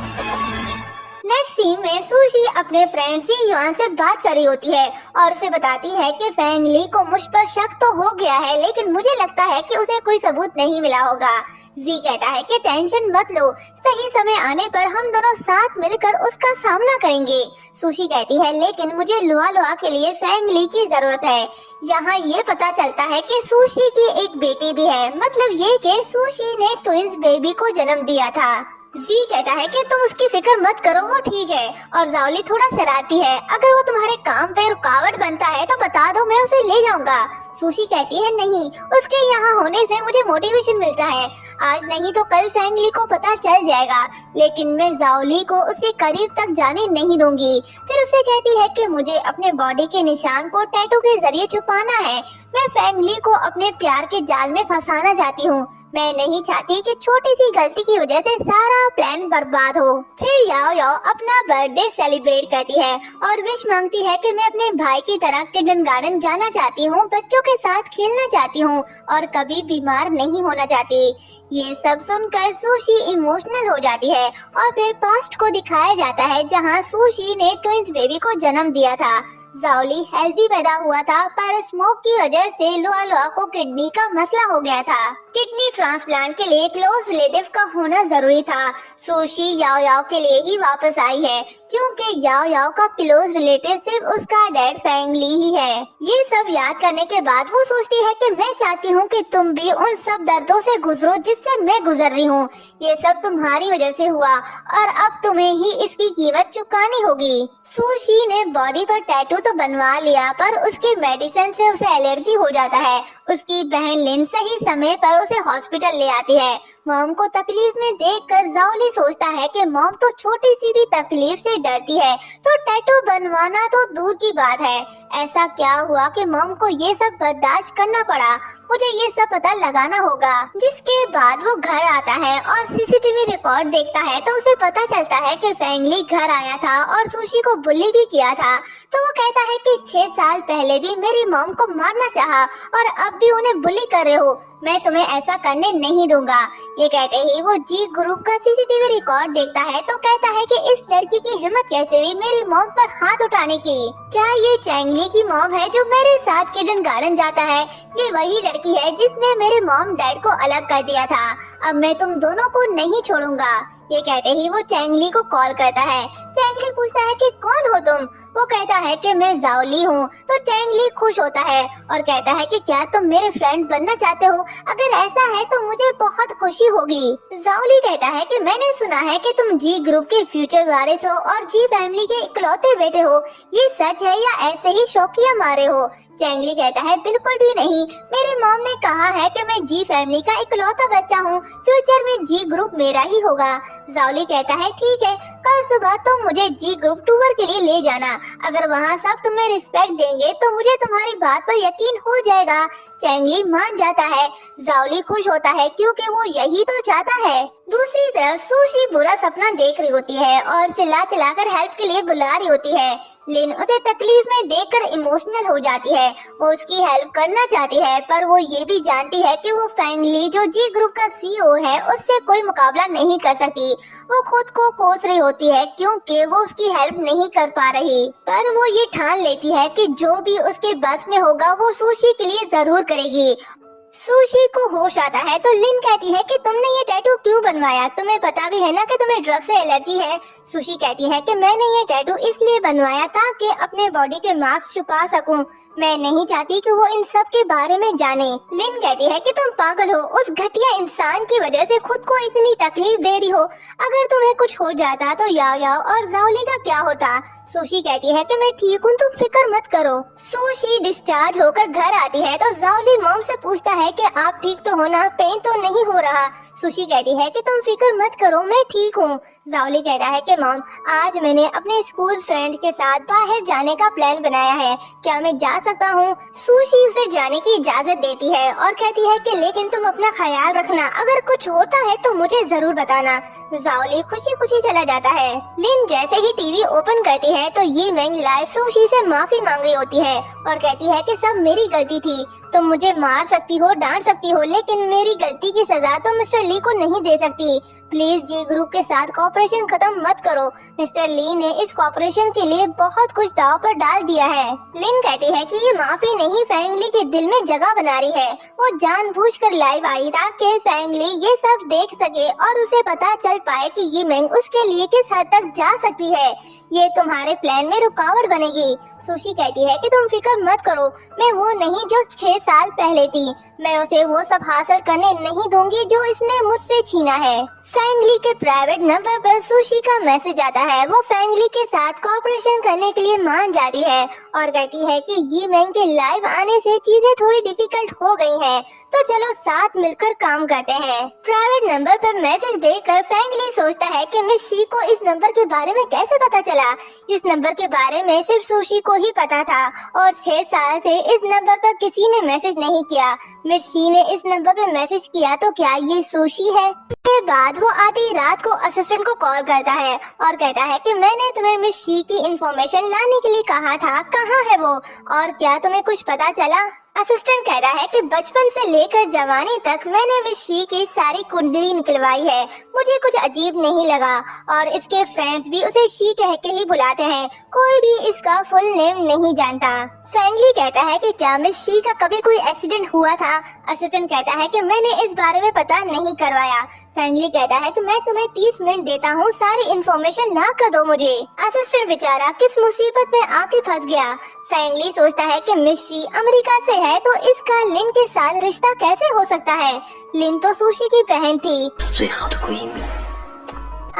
नेक्स्ट सीन में सुशी अपने फ्रेंड जी युआन से बात कर रही होती है और उसे बताती है कि फेंगली को मुझ पर शक तो हो गया है, लेकिन मुझे लगता है कि उसे कोई सबूत नहीं मिला होगा। जी कहता है कि टेंशन मत लो, सही समय आने पर हम दोनों साथ मिलकर उसका सामना करेंगे। सुशी कहती है लेकिन मुझे लुआ के लिए फेंगली की जरूरत है। यहाँ ये पता चलता है कि सुशी की एक बेटी भी है, मतलब ये कि सुशी ने ट्विंस बेबी को जन्म दिया था। जी कहता है कि तुम उसकी फिक्र मत करो, वो ठीक है। और जाओली थोड़ा शरारती है, अगर वो तुम्हारे काम पे रुकावट बनता है तो बता दो, मैं उसे ले जाऊंगा। सुशी कहती है नहीं, उसके यहाँ होने से मुझे मोटिवेशन मिलता है। आज नहीं तो कल फेंगली को पता चल जाएगा, लेकिन मैं जाओली को उसके करीब तक जाने नहीं दूंगी। फिर उसे कहती है कि मुझे अपने बॉडी के निशान को टैटू के जरिए छुपाना है। मैं फेंगली को अपने प्यार के जाल में फंसाना चाहती हूँ। मैं नहीं चाहती कि छोटी सी गलती की वजह से सारा प्लान बर्बाद हो। फिर याओ याओ अपना बर्थडे सेलिब्रेट करती है और विश मांगती है कि मैं अपने भाई की तरह किंडरगार्टन जाना चाहती हूँ, बच्चों के साथ खेलना चाहती हूँ और कभी बीमार नहीं होना चाहती। ये सब सुनकर सुशी इमोशनल हो जाती है और फिर पास्ट को दिखाया जाता है जहाँ सुशी ने ट्विंस बेबी को जन्म दिया था। जाओली हेल्दी पैदा हुआ था, पर स्मोक की वजह से लुआ को किडनी का मसला हो गया था। किडनी ट्रांसप्लांट के लिए क्लोज रिलेटिव का होना जरूरी था। सुशी याओ याओ के लिए ही वापस आई है, क्योंकि याओ याओ का क्लोज रिलेटिव सिर्फ उसका डैड फेंगली ही है। ये सब याद करने के बाद वो सोचती है कि मैं चाहती हूँ कि तुम भी उन सब दर्दों से गुजरो जिससे मैं गुजर रही हूँ। ये सब तुम्हारी वजह से हुआ और अब तुम्हें ही इसकी कीमत चुकानी होगी। सुशी ने बॉडी पर टैटू तो बनवा लिया, पर उसके मेडिसिन से उसे एलर्जी हो जाता है। उसकी बहन लिन सही समय पर उसे हॉस्पिटल ले आती है। मॉम को तकलीफ में देखकर जाओली सोचता है कि मॉम तो छोटी सी भी तकलीफ से डरती है, तो टैटू बनवाना तो दूर की बात है। ऐसा क्या हुआ कि मॉम को ये सब बर्दाश्त करना पड़ा? मुझे ये सब पता लगाना होगा। जिसके बाद वो घर आता है और सीसीटीवी रिकॉर्ड देखता है तो उसे पता चलता है कि फेंगली घर आया था और सुशी को बुली भी किया था। तो वो कहता है कि 6 साल पहले भी मेरी मॉम को मारना चाहा और अब भी उन्हें बुली कर रहे हो। मैं तुम्हें ऐसा करने नहीं दूंगा। ये कहते ही वो जी ग्रुप का सीसीटीवी रिकॉर्ड देखता है तो कहता है कि इस लड़की की हिम्मत कैसे हुई मेरी मॉम पर हाथ उठाने की? क्या ये चैंगली की मॉम है जो मेरे साथ किंडरगार्टन जाता है? ये वही लड़की है जिसने मेरे मॉम डैड को अलग कर दिया था। अब मैं तुम दोनों को नहीं छोड़ूंगा। ये कहते ही वो चैंगली को कॉल करता है। चैंगली पूछता है कि कौन हो तुम? वो कहता है कि मैं जाओली हूँ। तो चैंगली खुश होता है और कहता है कि क्या तुम मेरे फ्रेंड बनना चाहते हो? अगर ऐसा है तो मुझे बहुत खुशी होगी। जाओली कहता है कि मैंने सुना है कि तुम जी ग्रुप के फ्यूचर वारिस हो और जी फैमिली के इकलौते बेटे हो। ये सच है या ऐसे ही शौकिया मारे हो? चैंगली कहता है बिल्कुल भी नहीं। मेरे मॉम ने कहा है कि मैं जी फैमिली का इकलौता बच्चा हूँ। फ्यूचर में जी ग्रुप मेरा ही होगा। जाओली कहता है ठीक है, कल सुबह तुम मुझे जी ग्रुप टूर के लिए ले जाना। अगर वहाँ सब तुम्हें रिस्पेक्ट देंगे तो मुझे तुम्हारी बात पर यकीन हो जाएगा। चैंगली मान जाता है। जाओली खुश होता है क्योंकि वो यही तो चाहता है। दूसरी तरफ सुशी बुरा सपना देख रही होती है और चिल्ला चिल्लाकर हेल्प के लिए बुला रही होती है। लिन उसे तकलीफ में देखकर इमोशनल हो जाती है। वो उसकी हेल्प करना चाहती है, पर वो ये भी जानती है कि वो फेंग ली जो जी ग्रुप का सीईओ है उससे कोई मुकाबला नहीं कर सकती। वो खुद को कोस रही होती है क्योंकि वो उसकी हेल्प नहीं कर पा रही, पर वो ये ठान लेती है कि जो भी उसके बस में होगा वो सुशी के लिए जरूर करेगी। सुशी को होश आता है तो लिन कहती है कि तुमने ये टैटू क्यों बनवाया, तुम्हें पता भी है ना कि तुम्हें ड्रग से एलर्जी है। सुशी कहती है कि मैंने ये टैटू इसलिए बनवाया ताकि अपने बॉडी के मार्क्स छुपा सकूं। मैं नहीं चाहती कि वो इन सब के बारे में जाने। लिन कहती है कि तुम पागल हो, उस घटिया इंसान की वजह से खुद को इतनी तकलीफ दे रही हो। अगर तुम्हें कुछ हो जाता तो याओ और जाओली का क्या होता। सुशी कहती है कि मैं ठीक हूँ, तुम फिक्र मत करो। सुशी डिस्चार्ज होकर घर आती है तो जाओली मॉम से पूछता है कि आप ठीक तो हो ना, पेन तो नहीं हो रहा। सुशी कहती है कि तुम फिक्र मत करो, मैं ठीक हूँ। जाओली कहता है कि मॉम, आज मैंने अपने स्कूल फ्रेंड के साथ बाहर जाने का प्लान बनाया है, क्या मैं जा सकता हूँ। सुशी उसे जाने की इजाजत देती है और कहती है कि लेकिन तुम अपना ख्याल रखना, अगर कुछ होता है तो मुझे जरूर बताना। जाओली खुशी खुशी चला जाता है। लिन जैसे ही टीवी ओपन करती है तो ये मैंग लाइव सुशी से माफी मांग रही होती है और कहती है कि सब मेरी गलती थी, तुम मुझे मार सकती हो, डांट सकती हो, लेकिन मेरी गलती की सजा तो मिस्टर ली को नहीं दे सकती। प्लीज जी ग्रुप के साथ कॉपरेशन खत्म मत करो। मिस्टर ली ने इस कॉपरेशन के लिए बहुत कुछ दांव पर डाल दिया है। लिन कहती है कि ये माफी नहीं, फेंग ली के दिल में जगह बना रही है। वो जानबूझकर लाइव आई ताकि फेंग ली ये सब देख सके और उसे पता चल पाए कि ये मैंग उसके लिए किस हद तक जा सकती है। ये तुम्हारे प्लान में रुकावट बनेगी। सुशी कहती है कि तुम फिक्र मत करो, मैं वो नहीं जो 6 साल पहले थी। मैं उसे वो सब हासिल करने नहीं दूंगी जो इसने मुझसे छीना है। फेंग ली के प्राइवेट नंबर पर सुशी का मैसेज आता है। वो फेंग ली के साथ कॉपरेशन करने के लिए मान जाती है और कहती है कि ये मैंग के लाइव आने से चीजें थोड़ी डिफिकल्ट हो गई हैं, तो चलो साथ मिलकर काम करते हैं। प्राइवेट नंबर पर मैसेज देखकर फेंग ली सोचता है कि मिस शी को इस नंबर के बारे में कैसे पता चला। इस नंबर के बारे में सिर्फ सुशी को ही पता था और 6 साल से इस नंबर पर किसी ने मैसेज नहीं किया। मिस शी ने इस नंबर पर मैसेज किया तो क्या ये सुशी है? के बाद वो आधी रात को असिस्टेंट को कॉल करता है और कहता है कि मैंने तुम्हें मिस शी की इंफॉर्मेशन लाने के लिए कहा था, कहाँ है वो और क्या तुम्हें कुछ पता चला? असिस्टेंट कहता है कि बचपन से लेकर जवानी तक मैंने मिस शी की सारी कुंडली निकलवाई है, मुझे कुछ अजीब नहीं लगा और इसके फ्रेंड्स भी उसे शी कह के ही बुलाते हैं, कोई भी इसका फुल नेम नहीं जानता। फेंग ली कहता है कि क्या मिस शी का कभी कोई एक्सीडेंट हुआ था? असिस्टेंट कहता है कि मैंने इस बारे में पता नहीं करवाया। फेंग ली कहता है कि मैं तुम्हें 30 मिनट देता हूँ, सारी इन्फॉर्मेशन ला कर दो मुझे। असिस्टेंट बेचारा किस मुसीबत में आके फंस गया। फेंग ली सोचता है कि मिस शी अमेरिका से है तो इसका लिन के साथ रिश्ता कैसे हो सकता है? लिन तो सुशी की बहन थी। 最好的闺蜜。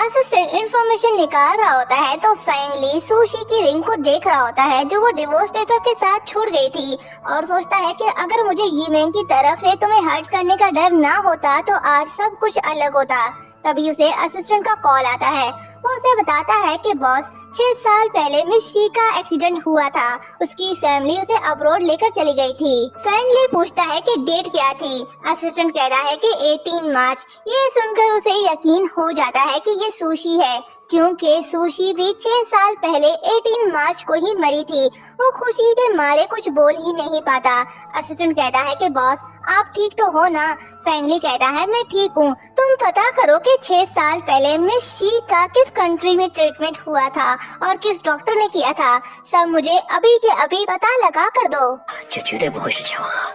असिस्टेंट इन्फॉर्मेशन निकाल रहा होता है तो फेंग ली सुशी की रिंग को देख रहा होता है जो वो डिवोर्स पेपर के साथ छूट गई थी और सोचता है कि अगर मुझे ये मैंग की तरफ से तुम्हें हर्ट करने का डर ना होता तो आज सब कुछ अलग होता। तभी उसे असिस्टेंट का कॉल आता है। वो उसे बताता है कि बॉस 6 साल पहले मिस शी का एक्सीडेंट हुआ था, उसकी फैमिली उसे अब्रॉड लेकर चली गई थी। फेंग ली पूछता है कि डेट क्या थी। असिस्टेंट कह रहा है कि 18 मार्च। ये सुनकर उसे यकीन हो जाता है कि ये सुशी है क्योंकि सुशी भी 6 साल पहले 18 मार्च को ही मरी थी। वो खुशी के मारे कुछ बोल ही नहीं पाता। असिस्टेंट कहता है कि बॉस आप ठीक तो हो ना? फेंग ली कहता है मैं ठीक हूँ, तुम पता करो कि 6 साल पहले मिस शी का किस कंट्री में ट्रीटमेंट हुआ था और किस डॉक्टर ने किया था, सब मुझे अभी के अभी पता लगा कर दो। 这绝对不会是巧合，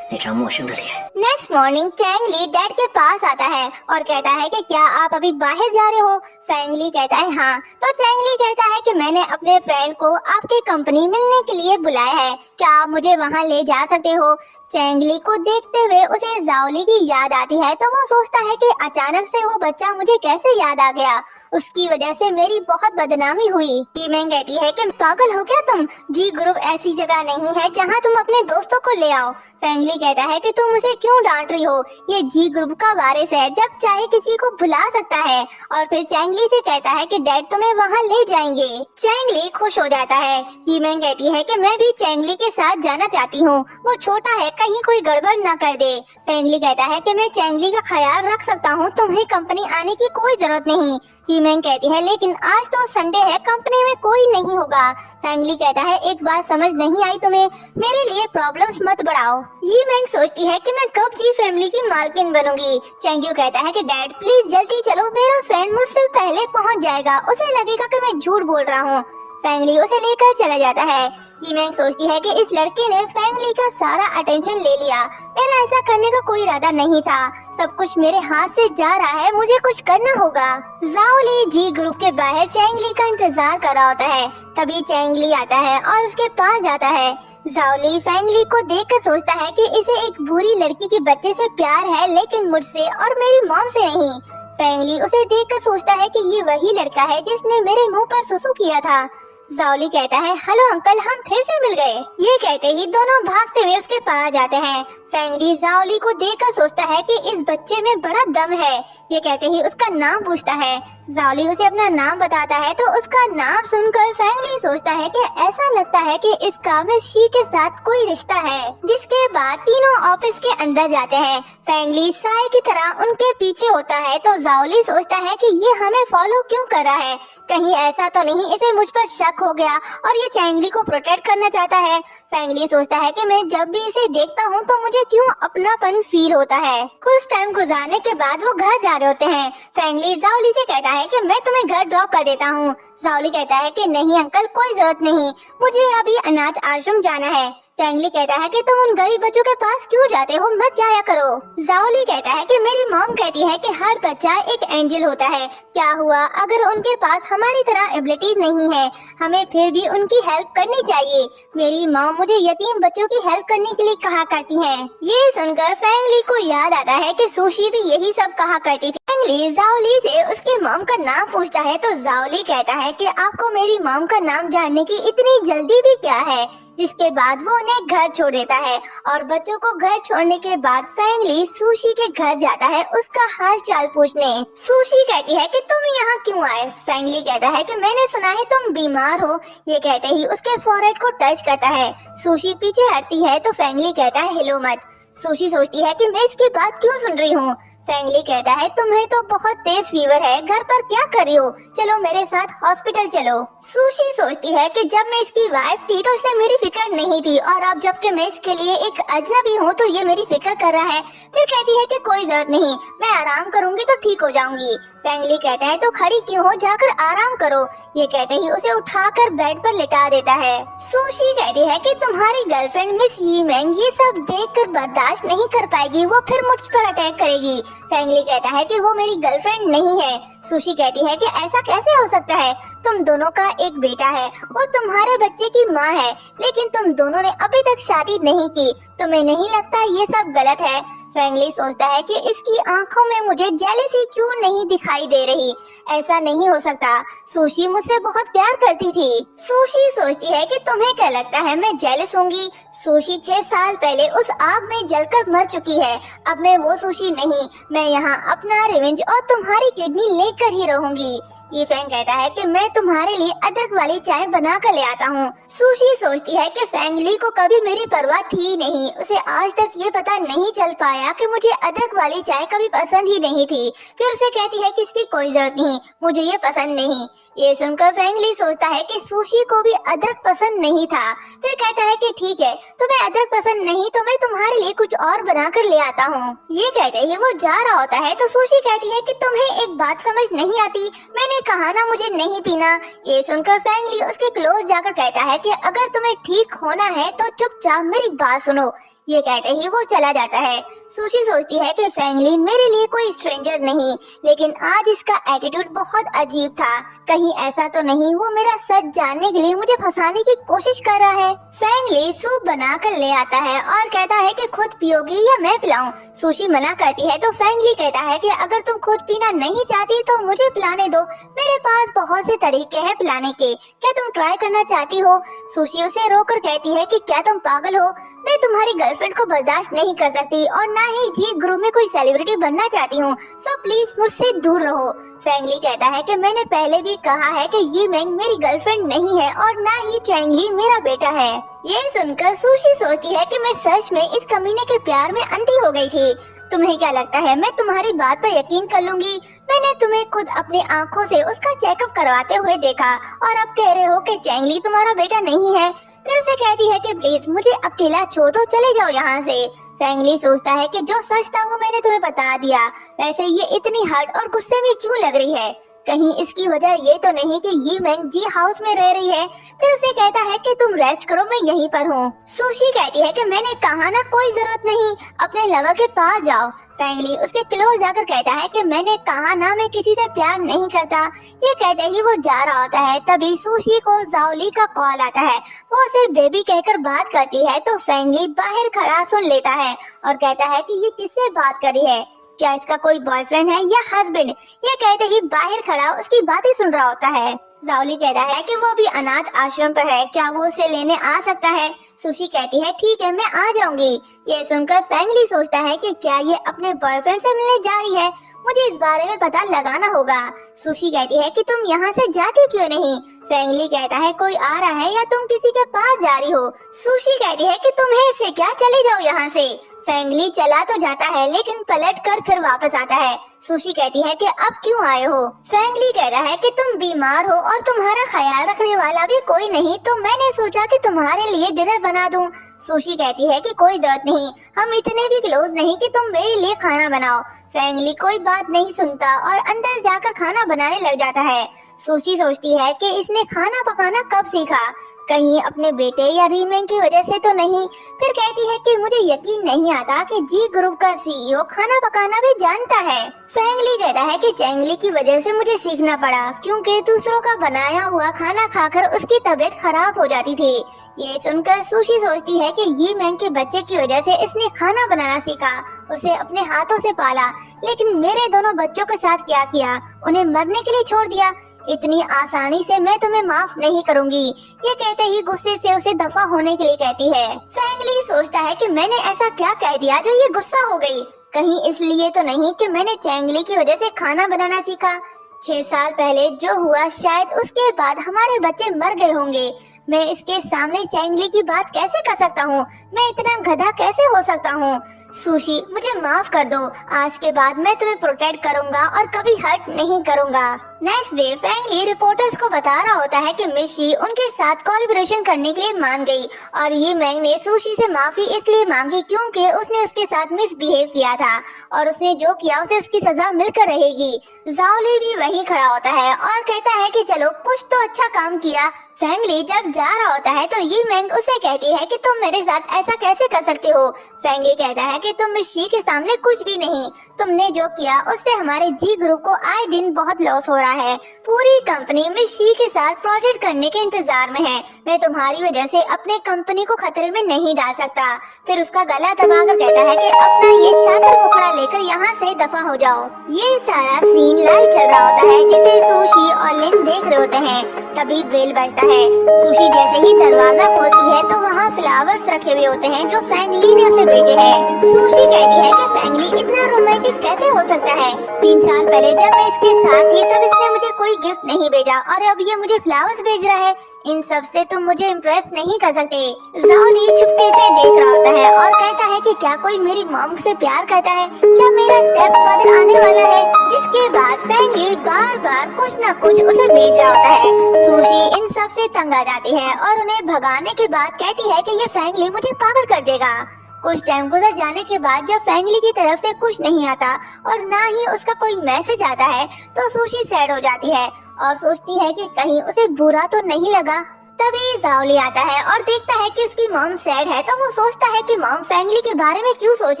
那张陌生的脸。 नेक्स्ट मॉर्निंग चैंग ली डैड के पास आता है और कहता है कि क्या आप अभी बाहर जा रहे हो? फेंग ली कहता है हाँ। तो चैंग ली कहता है कि मैंने अपने फ्रेंड को आपके कंपनी मिलने के लिए बुलाया है, क्या आप मुझे वहाँ ले जा सकते हो? चैंग ली को देखते हुए उसे जाओली की याद आती है तो वो सोचता है कि अचानक से वो बच्चा मुझे कैसे याद आ गया, उसकी वजह से मेरी बहुत बदनामी हुई। टीमें कहती है कि पागल हो क्या तुम, जी ग्रुप ऐसी जगह नहीं है जहाँ तुम अपने दोस्तों को ले आओ। फेंग ली कहता है कि तुम उसे क्यों डांट रही हो, ये जी ग्रुप का वारिस है, जब चाहे किसी को बुला सकता है। और फिर चैंग ली से कहता है कि डैड तुम्हें वहाँ ले जाएंगे। चैंग ली खुश हो जाता है। टीमें कहती है कि मैं भी चैंग ली के साथ जाना चाहती हूँ। वो छोटा है, कहीं कोई गड़बड़ न कर दे। फेंगली कहता है कि मैं चैंगली का ख्याल रख सकता हूँ, तुम्हें कंपनी आने की कोई जरूरत नहीं। हीमैंग कहती है लेकिन आज तो संडे है, कंपनी में कोई नहीं होगा। फेंगली कहता है एक बात समझ नहीं आई तुम्हें, मेरे लिए प्रॉब्लम्स मत बढ़ाओ। हीमैंग सोचती है कि मैं कब जी फैमिली की मालकिन बनूंगी। चैंग्यू कहता है कि डैड प्लीज जल्दी चलो, मेरा फ्रेंड मुझसे पहले पहुंच जाएगा, उसे लगेगा कि मैं झूठ बोल रहा हूँ। फेंगली उसे लेकर चला जाता है। हीमैंग सोचती है कि इस लड़के ने फेंगली का सारा अटेंशन ले लिया, मेरा ऐसा करने का कोई इरादा नहीं था, सब कुछ मेरे हाथ से जा रहा है, मुझे कुछ करना होगा। जाओली जी ग्रुप के बाहर चैंगली का इंतजार कर रहा होता है। तभी चैंगली आता है और उसके पास जाता है। जाओली फेंगली को देखकर सोचता है कि इसे एक बुरी लड़की के बच्चे से प्यार है, लेकिन मुझसे और मेरी मॉम से नहीं। फेंगली उसे देखकर सोचता है कि ये वही लड़का है जिसने मेरे मुंह पर सुसु किया था। जाओली कहता है हेलो अंकल, हम फिर से मिल गए। ये कहते ही दोनों भागते हुए उसके पास जाते हैं। फेंगली जाओली को देखकर सोचता है कि इस बच्चे में बड़ा दम है। ये कहते ही उसका नाम पूछता है। जाओली उसे अपना नाम बताता है तो उसका नाम सुनकर फेंगली सोचता है कि ऐसा लगता है कि इसका मिस शी के साथ कोई रिश्ता है। जिसके बाद तीनों ऑफिस के अंदर जाते हैं। फेंगली साय की तरह उनके पीछे होता है तो जाओली सोचता है कि ये हमें फॉलो क्यों कर रहा है, कहीं ऐसा तो नहीं इसे मुझ पर शक हो गया और ये चैंगली को प्रोटेक्ट करना चाहता है। फेंगली सोचता है कि मैं जब भी इसे देखता हूँ तो मुझे क्यों अपनापन फील होता है। कुछ टाइम गुजारने के बाद वो घर जा रहे होते हैं। फेंगली जाओली से कहता है कि मैं तुम्हें घर ड्रॉप कर देता हूँ। जाओली कहता है कि नहीं अंकल, कोई जरूरत नहीं, मुझे अभी अनाथ आश्रम जाना है। चैंगली कहता है कि तुम उन गरीब बच्चों के पास क्यों जाते हो, मत जाया करो। जाओली कहता है कि मेरी मॉम कहती है कि हर बच्चा एक एंजल होता है, क्या हुआ अगर उनके पास हमारी तरह एबिलिटीज नहीं है, हमें फिर भी उनकी हेल्प करनी चाहिए। मेरी मॉम मुझे यतीम बच्चों की हेल्प करने के लिए कहा करती है। ये सुनकर फेंगली को याद आता है कि सुशी भी यही सब कहा करती थी। फेंगली जाओली से उसकी मॉम का नाम पूछता है तो जाओली कहता है कि आपको मेरी मॉम का नाम जानने की इतनी जल्दी भी क्या है। जिसके बाद वो उन्हें घर छोड़ देता है और बच्चों को घर छोड़ने के बाद फेंगली सुशी के घर जाता है उसका हाल चाल पूछने। सुशी कहती है कि तुम यहाँ क्यों आए। फेंगली कहता है कि मैंने सुना है तुम बीमार हो। ये कहते ही उसके फोरहेड को टच करता है। सुशी पीछे हटती है तो फेंगली कहता है हिलो मत। सुशी सोचती है कि मैं इसकी बात क्यों सुन रही हूँ। फेंगली कहता है तुम्हें तो बहुत तेज फीवर है, घर पर क्या कर रही हो, चलो मेरे साथ हॉस्पिटल चलो। सुशी सोचती है कि जब मैं इसकी वाइफ थी तो इसे मेरी फिक्र नहीं थी और अब जबकि मैं इसके लिए एक अजनबी हूँ तो ये मेरी फिक्र कर रहा है। फिर कहती है कि कोई जरूरत नहीं, मैं आराम करूंगी तो ठीक हो जाऊंगी। फेंगली कहता है तो खड़ी क्यों हो, जाकर आराम करो। ये कहते ही उसे उठाकर बेड पर लिटा देता है। सुशी कहती है कि तुम्हारी गर्लफ्रेंड मिस हीमैंग ये सब देखकर बर्दाश्त नहीं कर पाएगी, वो फिर मुझ पर अटैक करेगी। फेंगली कहता है कि वो मेरी गर्लफ्रेंड नहीं है। सुशी कहती है कि ऐसा कैसे हो सकता है, तुम दोनों का एक बेटा है, वो तुम्हारे बच्चे की माँ है, लेकिन तुम दोनों ने अभी तक शादी नहीं की, तुम्हें नहीं लगता ये सब गलत है। फेंगली सोचता है कि इसकी आंखों में मुझे जेलसी क्यों नहीं दिखाई दे रही, ऐसा नहीं हो सकता, सुशी मुझसे बहुत प्यार करती थी। सुशी सोचती है कि तुम्हें क्या लगता है मैं जेलस होंगी। सुशी 6 साल पहले उस आग में जलकर मर चुकी है, अब मैं वो सुशी नहीं, मैं यहाँ अपना रिवेंज और तुम्हारी किडनी लेकर ही रहूंगी। यीफेंग कहता है कि मैं तुम्हारे लिए अदरक वाली चाय बना कर ले आता हूँ। सुशी सोचती है कि फेंगली को कभी मेरी परवाह थी नहीं, उसे आज तक ये पता नहीं चल पाया कि मुझे अदरक वाली चाय कभी पसंद ही नहीं थी। फिर उसे कहती है कि इसकी कोई जरूरत नहीं, मुझे ये पसंद नहीं। ये सुनकर फेंगली सोचता है कि सुशी को भी अदरक पसंद नहीं था। फिर कहता है कि ठीक है, तुम्हें अदरक पसंद नहीं तो मैं तुम्हारे लिए कुछ और बना कर ले आता हूँ। ये कहते ही वो जा रहा होता है तो सुशी कहती है कि तुम्हें एक बात समझ नहीं आती, मैंने कहा ना मुझे नहीं पीना। ये सुनकर फेंगली उसके क्लोज जाकर कहता है कि अगर तुम्हें ठीक होना है तो चुपचाप मेरी बात सुनो। ये कहते ही वो चला जाता है। सुशी सोचती है कि फेंगली मेरे लिए कोई स्ट्रेंजर नहीं, लेकिन आज इसका एटीट्यूड बहुत अजीब था, कहीं ऐसा तो नहीं वो मेरा सच जानने के लिए मुझे फंसाने की कोशिश कर रहा है। फेंगली सूप बना कर ले आता है और कहता है कि खुद पियोगी या मैं पिलाऊं। सुशी मना करती है तो फेंगली कहता है कि अगर तुम खुद पीना नहीं चाहती तो मुझे पिलाने दो, मेरे पास बहुत से तरीके हैं पिलाने के, क्या तुम ट्राई करना चाहती हो। सुशी उसे रोककर कहती है कि क्या तुम पागल हो, मैं तुम्हारी गर्लफ्रेंड को बर्दाश्त नहीं कर सकती और ना ही जी ग्रुप में कोई सेलिब्रिटी बनना चाहती हूँ, सो प्लीज मुझसे दूर रहो। फेंगली कहता है कि मैंने पहले भी कहा है कि ये मैंग मेरी गर्लफ्रेंड नहीं है और ना ही चैंगली मेरा बेटा है। ये सुनकर सुशी सोचती है कि मैं सच में इस कमीने के प्यार में अंधी हो गई थी। तुम्हें क्या लगता है मैं तुम्हारी बात पर यकीन कर लूंगी? मैंने तुम्हें खुद अपनी आंखों से उसका चेकअप करवाते हुए देखा और अब कह रहे हो कि चैंगली तुम्हारा बेटा नहीं है। फिर उसे कहती है कि प्लीज मुझे अकेला छोड़ दो, चले जाओ यहाँ से। फेंगली सोचता है कि जो सच था वो मैंने तुम्हें बता दिया, वैसे ये इतनी हर्ट और गुस्से में क्यों लग रही है? कहीं इसकी वजह ये तो नहीं कि ये मैंग जी हाउस में रह रही है? फिर उसे कहता है कि तुम रेस्ट करो, मैं यहीं पर हूँ। सुशी कहती है कि मैंने कहा ना कोई जरूरत नहीं, अपने लवर के पास जाओ। फेंगली उसके क्लोज जाकर कहता है कि मैंने कहा ना मैं किसी से प्यार नहीं करता। ये कहते ही वो जा रहा होता है, तभी सुशी को जाओली का कॉल आता है। वो उसे बेबी कहकर बात करती है तो फेंगली बाहर खड़ा सुन लेता है और कहता है कि ये किससे बात कर रही है, क्या इसका कोई बॉयफ्रेंड है या हस्बैंड? ये कहते ही बाहर खड़ा उसकी बातें सुन रहा होता है। जाओली कहता है कि वो भी अनाथ आश्रम पर है, क्या वो उसे लेने आ सकता है? सुशी कहती है ठीक है मैं आ जाऊंगी। ये सुनकर फेंगली सोचता है कि क्या ये अपने बॉयफ्रेंड से मिलने जा रही है, मुझे इस बारे में पता लगाना होगा। सुशी कहती है कि तुम यहाँ से जाती क्यों नहीं? फेंगली कहता है कोई आ रहा है या तुम किसी के पास जा रही हो? सुशी कहती है कि तुम्हें इससे क्या, चले जाओ यहाँ से। फेंगली चला तो जाता है लेकिन पलट कर फिर वापस आता है। सुशी कहती है कि अब क्यों आए हो? फेंगली कहता है कि तुम बीमार हो और तुम्हारा ख्याल रखने वाला भी कोई नहीं, तो मैंने सोचा कि तुम्हारे लिए डिनर बना दूं। सुशी कहती है कि कोई जरूरत नहीं, हम इतने भी क्लोज नहीं कि तुम मेरे लिए खाना बनाओ। फेंगली कोई बात नहीं सुनता और अंदर जाकर खाना बनाने लग जाता है। सुशी सोचती है कि इसने खाना पकाना कब सीखा, कहीं अपने बेटे या रीमेंग की वजह से तो नहीं। फिर कहती है कि मुझे यकीन नहीं आता कि जी ग्रुप का सीईओ खाना पकाना भी जानता है। फेंगली कहता है कि चैंगली की वजह से मुझे सीखना पड़ा, क्योंकि दूसरों का बनाया हुआ खाना खाकर उसकी तबीयत खराब हो जाती थी। ये सुनकर सुशी सोचती है कि ये मैंग के बच्चे की वजह से इसने खाना बनाना सीखा, उसे अपने हाथों से पाला, लेकिन मेरे दोनों बच्चों के साथ क्या किया, उन्हें मरने के लिए छोड़ दिया। इतनी आसानी से मैं तुम्हें माफ नहीं करूंगी। ये कहते ही गुस्से से उसे दफा होने के लिए कहती है। फेंगली सोचता है कि मैंने ऐसा क्या कह दिया जो ये गुस्सा हो गई, कहीं इसलिए तो नहीं कि मैंने चैंगली की वजह से खाना बनाना सीखा। 6 साल पहले जो हुआ शायद उसके बाद हमारे बच्चे मर गए होंगे। मैं इसके सामने चैंगली की बात कैसे कर सकता हूँ? मैं इतना गधा कैसे हो सकता हूँ? सुशी मुझे माफ कर दो, आज के बाद मैं तुम्हें प्रोटेक्ट करूंगा और कभी हर्ट नहीं करूंगा। नेक्स्ट डे फेंगली रिपोर्टर्स को बता रहा होता है कि मिस शी उनके साथ कोलैबोरेशन करने के लिए मान गई और ये मैंग ने सुशी से माफी इसलिए मांगी क्योंकि उसने उसके साथ मिसबिहेव किया था और उसने जो किया उसे उसकी सजा मिलकर रहेगी। जाओली भी वहीं खड़ा होता है और कहता है कि चलो कुछ तो अच्छा काम किया। फेंगली जब जा रहा होता है तो ये मैंग उसे कहती है कि तुम मेरे साथ ऐसा कैसे कर सकते हो? फेंगली कहता है कि तुम मिस शी के सामने कुछ भी नहीं, तुमने जो किया उससे हमारे जी ग्रुप को आए दिन बहुत लॉस हो रहा है। पूरी कंपनी मिस शी के साथ प्रोजेक्ट करने के इंतजार में है। मैं तुम्हारी वजह से अपने कंपनी को खतरे में नहीं डाल सकता। फिर उसका गला दबाकर कहता है कि अपना ये शातिर मुखड़ा लेकर यहाँ से दफा हो जाओ। ये सारा सीन लाइव चल रहा होता है जिसे सुशी और लिन देख रहे होते हैं। तभी बेल बजता है। सुशी जैसे ही दरवाजा खोलती है तो वहाँ फ्लावर्स रखे हुए होते हैं जो फेंगली ने उसे भेजे हैं। सुशी कहती है कि फेंगली इतना रोमांटिक कैसे हो सकता है? 3 साल पहले जब मैं इसके साथ थी तब इसने मुझे कोई गिफ्ट नहीं भेजा और अब ये मुझे फ्लावर्स भेज रहा है। इन सब से तुम मुझे इम्प्रेस नहीं कर सकते। जाओली चुपके से देख रहा होता है और कहता है कि क्या कोई मेरी मॉम से प्यार करता है? क्या मेरा स्टेप फादर आने वाला है? जिसके बाद फेंगली बार बार कुछ न कुछ उसे भेज रहा होता है। सुशी इन सब से तंग आ जाती है और उन्हें भगाने के बाद कहती है कि ये फेंगली मुझे पागल कर देगा। कुछ टाइम गुजर जाने के बाद जब फेंगली की तरफ से कुछ नहीं आता और ना ही उसका कोई मैसेज आता है तो सुशी सैड हो जाती है और सोचती है कि कहीं उसे बुरा तो नहीं लगा। तभी जाओली आता है और देखता है कि उसकी मॉम सैड है तो वो सोचता है कि मॉम फेंगली के बारे में क्यों सोच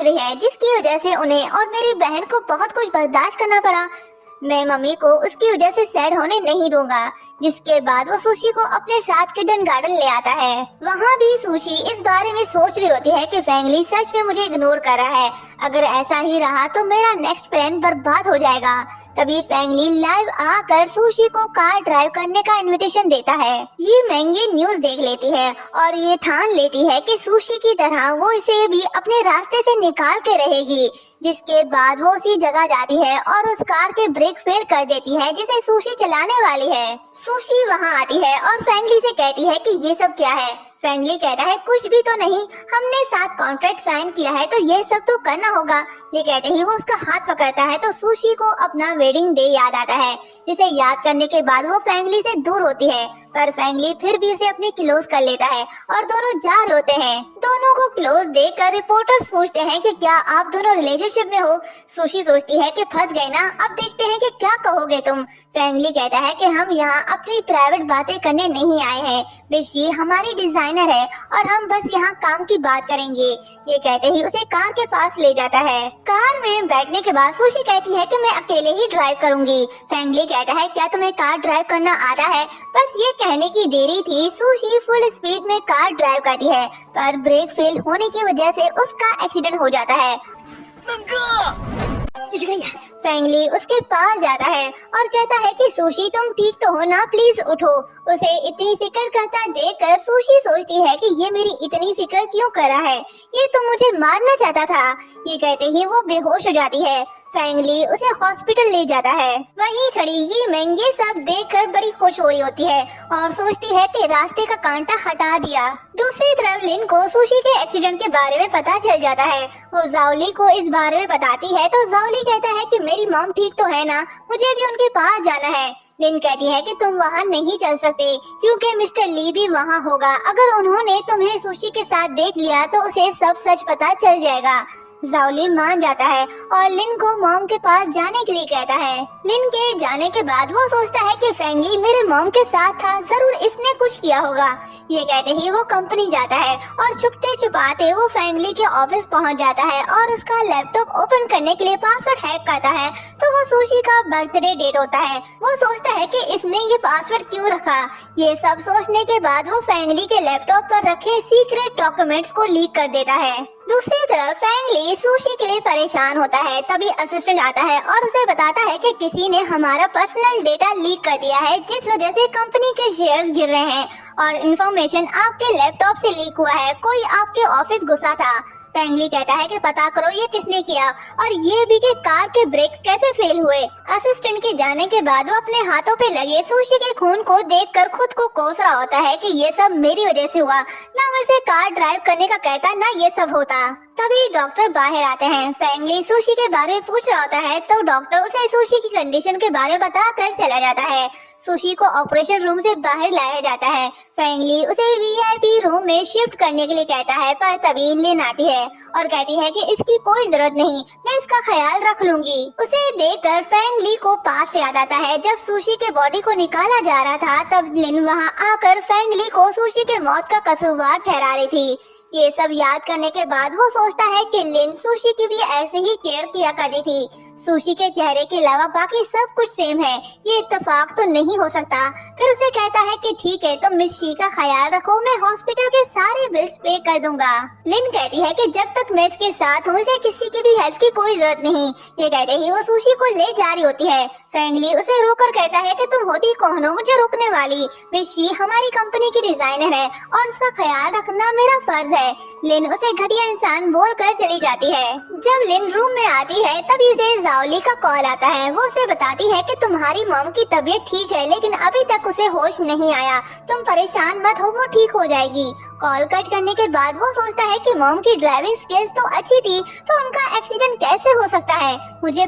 रही है, जिसकी वजह से उन्हें और मेरी बहन को बहुत कुछ बर्दाश्त करना पड़ा। मैं मम्मी को उसकी वजह से सैड होने नहीं दूंगा। जिसके बाद वो सुशी को अपने साथ किडन गार्डन ले आता है। वहाँ भी सुशी इस बारे में सोच रही होती है कि फेंगली सच में मुझे इग्नोर कर रहा है। अगर ऐसा ही रहा तो मेरा नेक्स्ट प्लान बर्बाद हो जाएगा। तभी फैंगली लाइव आकर सुशी को कार ड्राइव करने का इनविटेशन देता है। ये महंगी न्यूज देख लेती है और ये ठान लेती है कि सुशी की तरह वो इसे भी अपने रास्ते से निकाल के रहेगी। जिसके बाद वो उसी जगह जाती है और उस कार के ब्रेक फेल कर देती है जिसे सुशी चलाने वाली है। सुशी वहाँ आती है और फैंगली से कहती है कि ये सब क्या है। फैंगली कहता है कुछ भी तो नहीं, हमने साथ कॉन्ट्रैक्ट साइन किया है तो ये सब तो करना होगा। ये कहते ही वो उसका हाथ पकड़ता है तो सुशी को अपना वेडिंग डे याद आता है, जिसे याद करने के बाद वो फैंगली से दूर होती है, पर फैंगली फिर भी उसे अपनी क्लोज कर लेता है और दोनों जा होते हैं। दोनों को क्लोज देखकर रिपोर्टर्स पूछते हैं कि क्या आप दोनों रिलेशनशिप में हो। सुशी सोचती है कि फंस गए ना, अब देखते हैं कि क्या कहोगे तुम। फैंगली कहता है कि हम यहाँ अपनी प्राइवेट बातें करने नहीं आए हैं, मिशी हमारी डिजाइनर है और हम बस यहाँ काम की बात करेंगे। ये कहते ही उसे कार के पास ले जाता है। कार में बैठने के बाद सुशी कहती है कि मैं अकेले ही ड्राइव करूंगी। फैंगली कहता है क्या तुम्हें कार ड्राइव करना आता है। बस ये कहने की देरी थी, सुशी फुल स्पीड में कार ड्राइव करती है पर ब्रेक फेल होने की वजह से उसका एक्सीडेंट हो जाता है। फैंगली उसके पास जाता है और कहता है कि सुशी तुम ठीक तो हो ना, प्लीज उठो। उसे इतनी फिक्र करता देखकर सुशी सोचती है कि ये मेरी इतनी फिक्र क्यों कर रहा है, ये तो मुझे मारना चाहता था। ये कहते ही वो बेहोश हो जाती है। फैंगली उसे हॉस्पिटल ले जाता है। वहीं खड़ी ये मैंग ये सब देखकर बड़ी खुश हुई होती है और सोचती है कि रास्ते का कांटा हटा दिया। दूसरी तरफ लिन को सुशी के एक्सीडेंट के बारे में पता चल जाता है। वो जाओली को इस बारे में बताती है तो जाओली कहता है कि मेरी मॉम ठीक तो है ना, मुझे भी उनके पास जाना है। लिन कहती है कि तुम वहाँ नहीं चल सकते क्योंकि मिस्टर ली भी वहाँ होगा। अगर उन्होंने तुम्हें सुशी के साथ देख लिया तो उसे सब सच पता चल जाएगा। जाओली मान जाता है और लिन को मॉम के पास जाने के लिए कहता है। लिन के जाने के बाद वो सोचता है कि फैंगली मेरे मॉम के साथ था, जरूर इसने कुछ किया होगा। ये कहते ही वो कंपनी जाता है और छुपते छुपाते वो फैंगली के ऑफिस पहुंच जाता है और उसका लैपटॉप ओपन करने के लिए पासवर्ड हैक करता है तो वो सुशी का बर्थडे डेट होता है। वो सोचता है कि इसने ये पासवर्ड क्यों रखा। ये सब सोचने के बाद वो फैंगली के लैपटॉप पर रखे सीक्रेट डॉक्यूमेंट्स को लीक कर देता है। दूसरी तरफ फैंगली सुशी के लिए परेशान होता है। तभी असिस्टेंट आता है और उसे बताता है कि किसी ने हमारा पर्सनल डेटा लीक कर दिया है, जिस वजह से कंपनी के शेयर्स गिर रहे हैं और इंफॉर्मेशन आपके लैपटॉप से लीक हुआ है। कोई आपके ऑफिस घुसा था। फैंगली कहता है कि पता करो ये किसने किया और ये भी कि कार के ब्रेक्स कैसे फेल हुए। असिस्टेंट के जाने के बाद वो अपने हाथों पे लगे सुशी के खून को देखकर खुद को कोस रहा होता है कि ये सब मेरी वजह से हुआ, ना वैसे कार ड्राइव करने का कहता ना ये सब होता। तभी डॉक्टर बाहर आते हैं। फैंगली सुशी के बारे में पूछ रहा होता है तो डॉक्टर उसे सुशी की कंडीशन के बारे में बताकर चला जाता है। सुशी को ऑपरेशन रूम से बाहर लाया जाता है। फैंगली उसे वीआईपी रूम में शिफ्ट करने के लिए कहता है पर तभी लिन आती है और कहती है कि इसकी कोई जरूरत नहीं, मैं इसका ख्याल रख लूंगी। उसे देखकर फैंगली को पास्ट याद आता है। जब सुशी के बॉडी को निकाला जा रहा था तब लिन वहाँ आकर फैंगली को सुशी के मौत का कसूरवार ठहरा रही थी। ये सब याद करने के बाद वो सोचता है कि लिन सुशी की भी ऐसे ही केयर किया करती थी। सुशी के चेहरे के अलावा बाकी सब कुछ सेम है, ये इत्तेफाक तो नहीं हो सकता। फिर उसे कहता है कि ठीक है तुम मिस शी का ख्याल रखो, मैं हॉस्पिटल के सारे बिल्स पे कर दूंगा। लिन कहती है कि जब तक मैं इसके साथ हूँ इसे किसी की भी हेल्प की कोई जरूरत नहीं। ये कहते ही वो सुशी को ले जा रही होती है। फैंगली उसे रोककर कहता है कि तुम होती कौन हो मुझे रोकने वाली। मिस शी हमारी कंपनी की डिजाइनर है और उसका ख्याल रखना मेरा फर्ज है। लिन उसे घटिया इंसान बोलकर चली जाती है। जब लिन रूम में आती है तभी उसे जाओली का कॉल आता है। वो उसे बताती है कि तुम्हारी मॉम की तबीयत ठीक है लेकिन अभी तक उसे होश नहीं आया, तुम परेशान मत हो, वो ठीक हो जाएगी। कॉल कट करने के बाद वो सोचता है कि मॉम की ड्राइविंग स्किल्स तो अच्छी थी तो उनका एक्सीडेंट कैसे हो सकता है, मुझे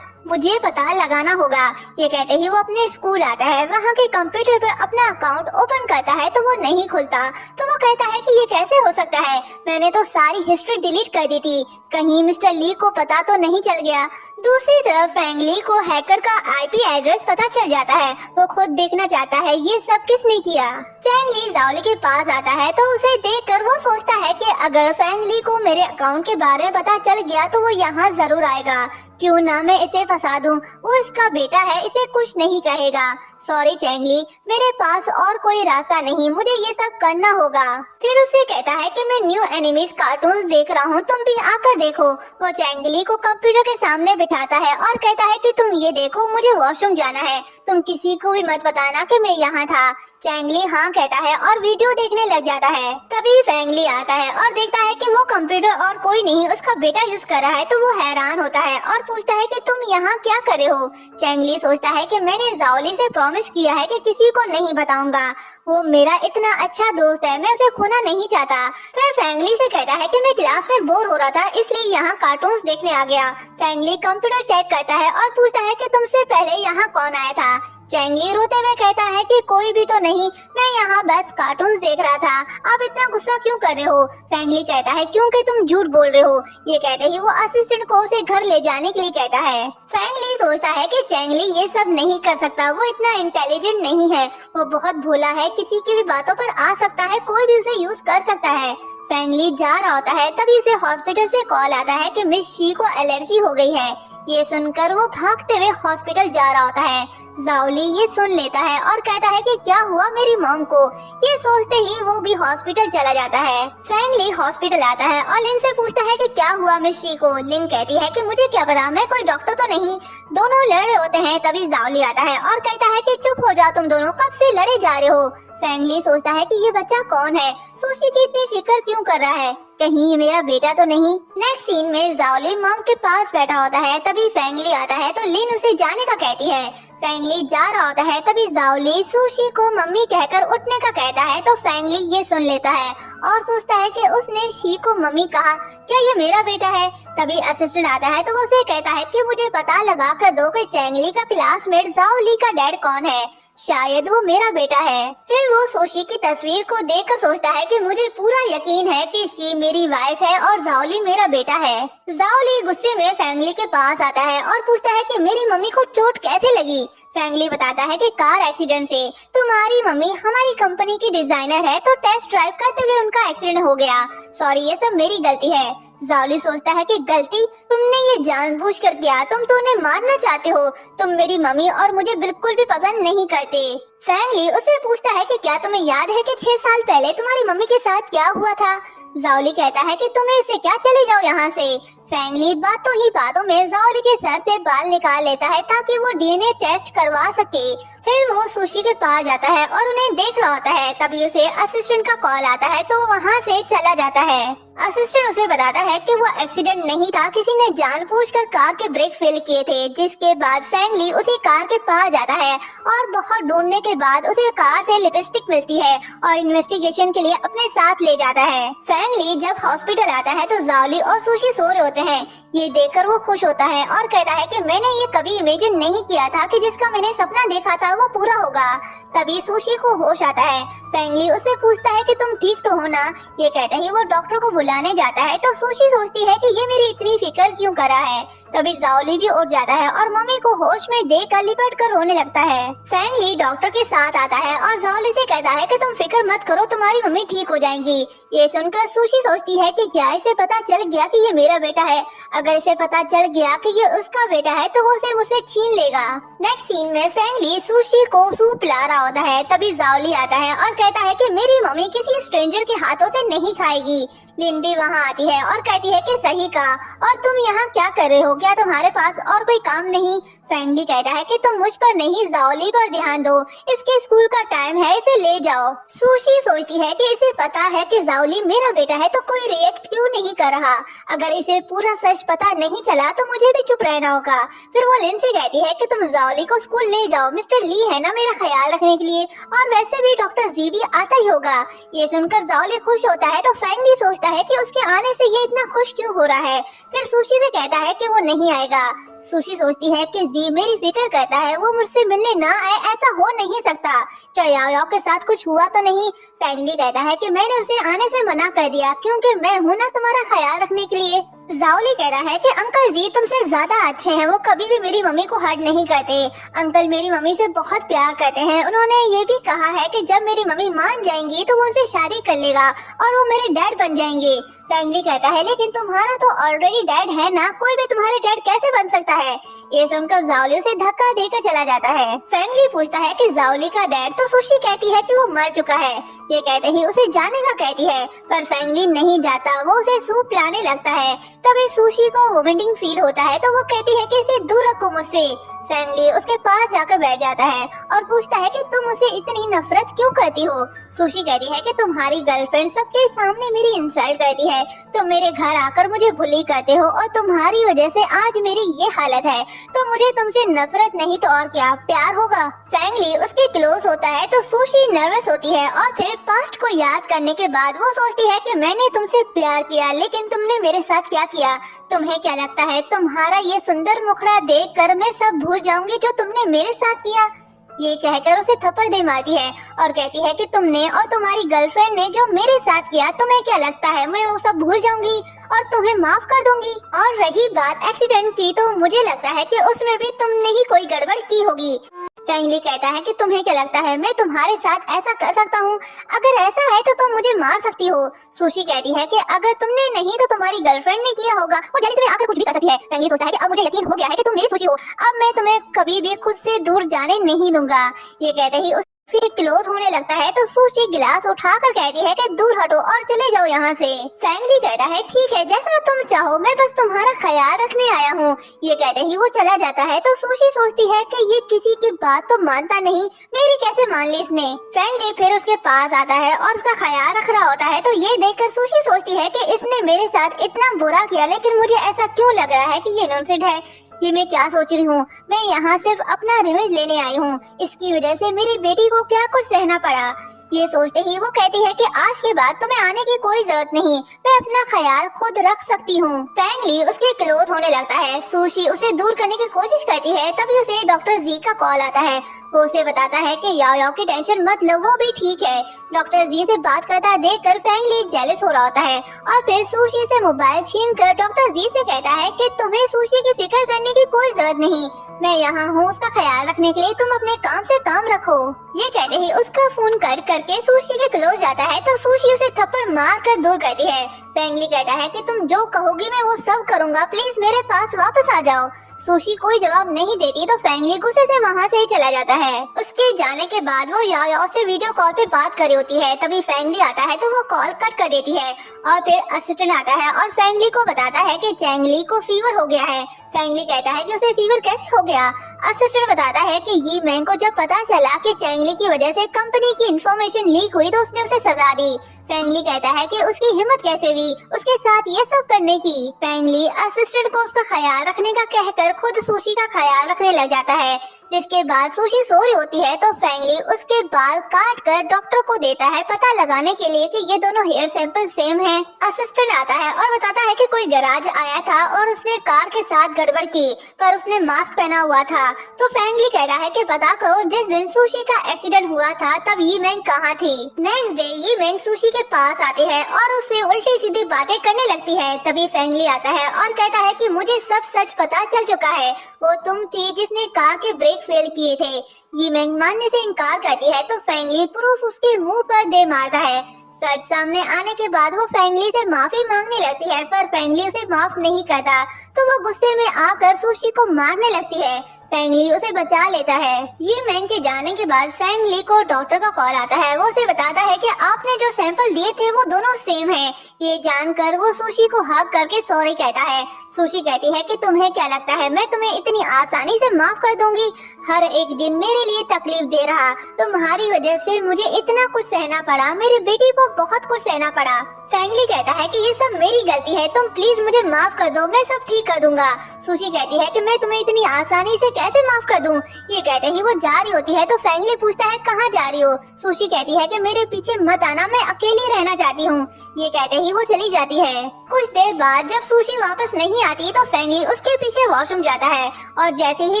पता लगाना होगा। ये कहते ही वो अपने स्कूल आता है। वहाँ के कंप्यूटर पर अपना अकाउंट ओपन करता है तो वो नहीं खुलता। तो वो कहता है कि ये कैसे हो सकता है, मैंने तो सारी हिस्ट्री डिलीट कर दी थी, कहीं मिस्टर ली को पता तो नहीं चल गया। दूसरी तरफ फैंगली को हैकर का आईपी एड्रेस पता चल जाता है। वो खुद देखना चाहता है ये सब किसने किया। फैंगली जाओली के पास आता है तो उसे देखकर वो सोचता है कि अगर फैंगली को मेरे अकाउंट के बारे में पता चल गया तो वो यहाँ जरूर आएगा क्यों ना मैं इसे फंसा दूं, वो इसका बेटा है, इसे कुछ नहीं कहेगा। सॉरी चैंगली, मेरे पास और कोई रास्ता नहीं, मुझे ये सब करना होगा। फिर उसे कहता है कि मैं न्यू एनिमीज कार्टून्स देख रहा हूँ, तुम भी आकर देखो। वो चैंगली को कंप्यूटर के सामने बिठाता है और कहता है कि तुम ये देखो, मुझे वॉशरूम जाना है, तुम किसी को भी मत बताना कि मैं यहाँ था। चैंगली हाँ कहता है और वीडियो देखने लग जाता है। तभी फैंगली आता है और देखता है कि वो कंप्यूटर और कोई नहीं उसका बेटा यूज कर रहा है, तो वो हैरान होता है और पूछता है कि तुम यहाँ क्या कर रहे हो। चैंगली सोचता है कि मैंने जाओली से प्रॉमिस किया है कि किसी को नहीं बताऊंगा, वो मेरा इतना अच्छा दोस्त है, मैं उसे खोना नहीं चाहता। फिर फैंगली से कहता है कि मैं क्लास में बोर हो रहा था, इसलिए यहाँ कार्टून्स देखने आ गया। फैंगली कंप्यूटर चेक करता है और पूछता है कि तुमसे पहले यहाँ कौन आया था। चैंगली रोते हुए कहता है कि कोई भी तो नहीं, मैं यहाँ बस कार्टून्स देख रहा था, आप इतना गुस्सा क्यों कर रहे हो। फैंगली कहता है क्योंकि तुम झूठ बोल रहे हो। ये कहते ही वो असिस्टेंट को उसे घर ले जाने के लिए कहता है। फैंगली सोचता है कि चैंगली ये सब नहीं कर सकता, वो इतना इंटेलिजेंट नहीं है, वो बहुत भोला है, किसी की भी बातों पर आ सकता है, कोई भी उसे यूज कर सकता है। फैंगली जा रहा होता है, तभी उसे हॉस्पिटल से कॉल आता है कि मिस शी को एलर्जी हो गई है। ये सुनकर वो भागते हुए हॉस्पिटल जा रहा होता है। जाओली ये सुन लेता है और कहता है कि क्या हुआ मेरी मॉम को। ये सोचते ही वो भी हॉस्पिटल चला जाता है। फैंगली हॉस्पिटल आता है और लिन से पूछता है कि क्या हुआ मिस शी को। लिन कहती है कि मुझे क्या पता, मैं कोई डॉक्टर तो नहीं। दोनों लड़े होते हैं, तभी जाओली आता है और कहता है कि चुप हो जाओ तुम दोनों, कब से लड़े जा रहे हो। फैंगली सोचता है कि ये बच्चा कौन है, सुशी की इतनी फिक्र क्यों कर रहा है, कहीं ये मेरा बेटा तो नहीं। नेक्स्ट सीन में जाओली मॉम के पास बैठा होता है, तभी फैंगली आता है तो लिन उसे जाने का कहती है। फैंगली जा रहा होता है, तभी जाओली सुशी को मम्मी कहकर उठने का कहता है, तो फैंगली ये सुन लेता है और सोचता है कि उसने शी को मम्मी कहा, क्या ये मेरा बेटा है। तभी असिस्टेंट आता है तो वो उसे कहता है कि मुझे पता लगा कर दो कि चैंगली का क्लासमेट जाओली का डैड कौन है, शायद वो मेरा बेटा है। फिर वो सुशी की तस्वीर को देखकर सोचता है कि मुझे पूरा यकीन है कि शी मेरी वाइफ है और जाओली मेरा बेटा है। जाओली गुस्से में फैंगली के पास आता है और पूछता है कि मेरी मम्मी को चोट कैसे लगी। फैंगली बताता है कि कार एक्सीडेंट से। तुम्हारी मम्मी हमारी कंपनी की डिजाइनर है, तो टेस्ट ड्राइव करते हुए उनका एक्सीडेंट हो गया, सॉरी ये सब मेरी गलती है। जाओली सोचता है कि गलती, तुमने ये जानबूझकर किया, तुम तो उन्हें मारना चाहते हो, तुम मेरी मम्मी और मुझे बिल्कुल भी पसंद नहीं करते। फैंगली उसे पूछता है कि क्या तुम्हें याद है कि 6 साल पहले तुम्हारी मम्मी के साथ क्या हुआ था। जाओली कहता है कि तुम्हें इससे क्या, चले जाओ यहाँ से। फैंगली बातों ही बातों में जाओली के सर से बाल निकाल लेता है ताकि वो डीएनए टेस्ट करवा सके। फिर वो सुशी के पास जाता है और उन्हें देख रहा होता है, तभी उसे असिस्टेंट का कॉल आता है तो वहाँ से चला जाता है। असिस्टेंट उसे बताता है कि वो एक्सीडेंट नहीं था, किसी ने जानबूझकर कार के ब्रेक फेल किए थे। जिसके बाद फैंगली उसी कार के पास जाता है और बहुत ढूंढने के बाद उसे कार से लिपस्टिक मिलती है और इन्वेस्टिगेशन के लिए अपने साथ ले जाता है। फैंगली जब हॉस्पिटल आता है तो जाओली और सुशी सो रहे होते हैं। ये देखकर वो खुश होता है और कहता है कि मैंने ये कभी इमेजिन नहीं किया था कि जिसका मैंने सपना देखा था वो पूरा होगा। तभी सुशी को होश आता है। फैंगली उससे पूछता है कि तुम ठीक तो हो ना। ये कहते ही वो डॉक्टर को बुलाने जाता है तो सुशी सोचती है कि ये मेरी इतनी फिक्र क्यों कर रहा है। तभी जाओली भी उठ जाता है और मम्मी को होश में देखकर लिपट कर रोने लगता है। फैंगली डॉक्टर के साथ आता है और जाओली से कहता है कि तुम फिक्र मत करो, तुम्हारी मम्मी ठीक हो जाएंगी। ये सुनकर सुशी सोचती है कि क्या इसे पता चल गया कि ये मेरा बेटा है। अगर इसे पता चल गया कि ये उसका बेटा है तो वो उसे मुझसे छीन लेगा। नेक्स्ट सीन में फैंगली सुशी को सूप ला रहा होता है, तभी जाओली आता है और कहता है कि मेरी मम्मी किसी स्ट्रेंजर के हाथों से नहीं खाएगी। लिन भी वहाँ आती है और कहती है कि सही कहा, और तुम यहाँ क्या कर रहे हो, क्या तुम्हारे पास और कोई काम नहीं। फैंगली कहता है कि तुम मुझ पर नहीं जाओली पर ध्यान दो, इसके स्कूल का टाइम है, इसे ले जाओ। सुशी सोचती है कि इसे पता है कि जाओली मेरा बेटा है तो कोई रिएक्ट क्यों नहीं कर रहा। अगर इसे पूरा सच पता नहीं चला तो मुझे भी चुप रहना होगा। फिर वो लिन से कहती है कि तुम जाओली को स्कूल ले जाओ, मिस्टर ली है ना मेरा ख्याल रखने के लिए, और वैसे भी डॉक्टर जी भी आता ही होगा। ये सुनकर जाओली खुश होता है तो फैंगली सोचता है कि उसके आने से ये इतना खुश क्यों हो रहा है। फिर सुशी से कहता है कि वो नहीं आएगा। सुशी सोचती है कि जी मेरी फिक्र करता है, वो मुझसे मिलने ना आए, ऐसा हो नहीं सकता। क्या याओ के साथ कुछ हुआ तो नहीं। फैंगली कहता है कि मैंने उसे आने से मना कर दिया क्योंकि मैं हूँ ना तुम्हारा ख्याल रखने के लिए। जाओली कह रहा है कि अंकल जी तुमसे ज्यादा अच्छे हैं, वो कभी भी मेरी मम्मी को हर्ट नहीं करते। अंकल मेरी मम्मी से बहुत प्यार करते हैं। उन्होंने ये भी कहा है कि जब मेरी मम्मी मान जाएंगी तो वो उनसे शादी कर लेगा और वो मेरे डैड बन जाएंगे। फैंगली कहता है लेकिन तुम्हारा तो ऑलरेडी डैड है ना, कोई भी तुम्हारे डैड कैसे बन सकता है। ये सुनकर जाओली उसे धक्का देकर चला जाता है। फैंगली पूछता है कि जाओली का डैड, तो सुशी कहती है कि वो मर चुका है। ये कहते ही उसे जाने का कहती है, पर फैंगली नहीं जाता, वो उसे सूप पिलाने लगता है। तभी सुशी को वोमिटिंग फील होता है तो वो कहती है कि इसे दूर रखो मुझसे। फैंगली उसके पास जाकर बैठ जाता है और पूछता है कि तुम उसे इतनी नफरत क्यों करती हो। सुशी कहती है कि तुम्हारी गर्लफ्रेंड सबके सामने मेरी इंसल्ट करती है, तुम मेरे घर आकर मुझे बुली करते हो और तुम्हारी वजह से आज मेरी ये हालत है, तो मुझे तुमसे नफरत नहीं तो और क्या प्यार होगा। फैंगली उसके क्लोज होता है तो सुशी नर्वस होती है और फिर पास्ट को याद करने के बाद वो सोचती है कि मैंने तुमसे प्यार किया लेकिन तुमने मेरे साथ क्या किया। तुम्हें क्या लगता है तुम्हारा ये सुंदर मुखड़ा देखकर मैं सब भूल जाऊंगी जो तुमने मेरे साथ किया। ये कहकर उसे थप्पड़ दे मारती है और कहती है कि तुमने और तुम्हारी गर्लफ्रेंड ने जो मेरे साथ किया, तुम्हें क्या लगता है मैं वो सब भूल जाऊंगी और तुम्हें माफ कर दूंगी। और रही बात एक्सीडेंट की, तो मुझे लगता है कि उसमें भी तुमने ही कोई गड़बड़ की होगी। फैंगली कहता है कि तुम्हें क्या लगता है मैं तुम्हारे साथ ऐसा कर सकता हूँ? अगर ऐसा है तो तुम मुझे मार सकती हो। सुशी कहती है कि अगर तुमने नहीं तो तुम्हारी गर्लफ्रेंड ने किया होगा, वो जल्दी से आकर कुछ भी कर सकती है। फैंगली सोचता है कि अब मुझे यकीन हो गया है कि तुम मेरी सुशी हो, अब मैं तुम्हें कभी भी खुद से दूर जाने नहीं दूंगा। ये कहते ही उससे क्लोज होने लगता है तो सुशी गिलास उठाकर कहती है कि दूर हटो और चले जाओ यहाँ से। फैंगली कहता है ठीक है जैसा तुम चाहो, मैं बस तुम्हारा ख्याल रखने आया हूँ। ये कहते ही वो चला जाता है तो सुशी सोचती है कि ये किसी की बात तो मानता नहीं, मेरी कैसे मान ली इसने। फैंगली फिर उसके पास आता है और उसका ख्याल रख रहा होता है तो ये देखकर सुशी सोचती है कि इसने मेरे साथ इतना बुरा किया, लेकिन मुझे ऐसा क्यों लग रहा है कि ये इनोसेंट है। ये मैं क्या सोच रही हूँ, मैं यहाँ सिर्फ अपना रिवेंज लेने आई हूँ, इसकी वजह से मेरी बेटी को क्या कुछ सहना पड़ा। ये सोचते ही वो कहती है कि आज के बाद तुम्हें आने की कोई जरूरत नहीं, मैं अपना ख्याल खुद रख सकती हूँ। फैंगली उसके क्लोज होने लगता है। सुशी उसे दूर करने की कोशिश करती है, तभी उसे डॉक्टर जी का कॉल आता है। वो उसे बताता है कि याओ की टेंशन मत लो, वो भी ठीक है। डॉक्टर जी से बात करता देखकर फैंगली जेलस हो रहा होता है और फिर सुशी से मोबाइल छीनकर डॉक्टर जी से कहता है कि तुम्हें सुशी की फिक्र करने की कोई जरूरत नहीं, मैं यहाँ हूँ उसका ख्याल रखने के लिए, तुम अपने काम से काम रखो। ये कहते ही उसका फोन कट करके सुशी के क्लोज जाता है तो सुशी उसे थप्पड़ मार कर दूर करती है। फैंगली कहता है कि तुम जो कहोगी मैं वो सब करूँगा, प्लीज मेरे पास वापस आ जाओ। सुशी कोई जवाब नहीं देती तो फैंगली गुस्से से वहाँ से ही चला जाता है। उसके जाने के बाद वो याओ से वीडियो कॉल पे बात कर रही होती है, तभी फैंगली आता है तो वो कॉल कट कर देती है और फिर असिस्टेंट आता है और फैंगली को बताता है कि चैंगली को फीवर हो गया है। फैंगली कहता है कि उसे फीवर कैसे हो गया। असिस्टेंट बताता है कि ये मैंग को जब पता चला कि चैंगली की वजह से कंपनी की इंफॉर्मेशन लीक हुई तो उसने उसे सजा दी। फैंगली कहता है कि उसकी हिम्मत कैसे हुई उसके साथ ये सब करने की। फैंगली असिस्टेंट को उसका ख्याल रखने का कहकर खुद सुशी का ख्याल रखने लग जाता है। जिसके बाद सुशी सो रही होती है तो फैंगली उसके बाल काट कर डॉक्टर को देता है पता लगाने के लिए कि ये दोनों हेयर सैंपल सेम हैं। असिस्टेंट आता है और बताता है कि कोई गैराज आया था और उसने कार के साथ गड़बड़ की, पर उसने मास्क पहना हुआ था। तो फैंगली कहता है कि पता करो जिस दिन सुशी का एक्सीडेंट हुआ था तब ये मैंग कहाँ थी। नेक्स्ट डे ये मैंग सुशी के पास आती है और उससे उल्टी सीधी बातें करने लगती है। तभी फैंगली आता है और कहता है कि मुझे सब सच पता चल चुका है, वो तुम थी जिसने कार के ब्रेक फेल किए थे। ये मैंग मानने से इनकार करती है तो फैंगली प्रूफ उसके मुंह पर दे मारता है। सच सामने आने के बाद वो फैंगली से माफी मांगने लगती है, पर फैंगली उसे माफ नहीं करता तो वो गुस्से में आकर सुशी को मारने लगती है। फैंगली उसे बचा लेता है। ये मैंग के जाने के बाद फैंगली को डॉक्टर का कॉल आता है। वो उसे बताता है कि आपने जो सैंपल दिए थे वो दोनों सेम हैं। ये जानकर वो सुशी को हग करके सॉरी कहता है। सुशी कहती है कि तुम्हें क्या लगता है मैं तुम्हें इतनी आसानी से माफ कर दूंगी? हर एक दिन मेरे लिए तकलीफ दे रहा, तुम्हारी वजह से मुझे इतना कुछ सहना पड़ा, मेरी बेटी को बहुत कुछ सहना पड़ा। फैंगली कहता है कि ये सब मेरी गलती है, तुम प्लीज मुझे माफ कर दो, मैं सब ठीक कर दूंगा। सुशी कहती है कि मैं तुम्हें इतनी आसानी से कैसे माफ कर दूं? ये कहते ही वो जा रही होती है तो फैंगली पूछता है कहाँ जा रही हो? सुशी कहती है कि मेरे पीछे मत आना, मैं अकेली रहना चाहती हूँ। ये कहते ही वो चली जाती है। कुछ देर बाद जब सुशी वापस नहीं नहीं आती तो फेंगली उसके पीछे वॉशरूम जाता है और जैसे ही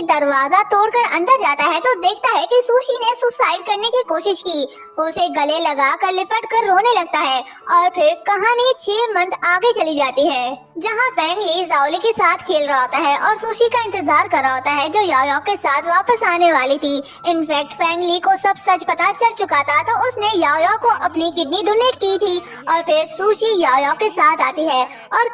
दरवाजा तोड़कर अंदर जाता है तो देखता है कि सुशी ने सुसाइड करने की कोशिश की। उसे गले लगाकर लिपट कर रोने लगता है और फिर कहानी 6 मंथ आगे चली जाती है, जहाँ फेंगली जाओली के साथ खेल रहा होता है और सुशी का इंतजार कर रहा होता है जो याओ के साथ वापस आने वाली थी। इनफैक्ट फेंगली को सब सच पता चल चुका था तो उसने याओ को अपनी किडनी डोनेट की थी और फिर सुशी याओ के साथ आती है और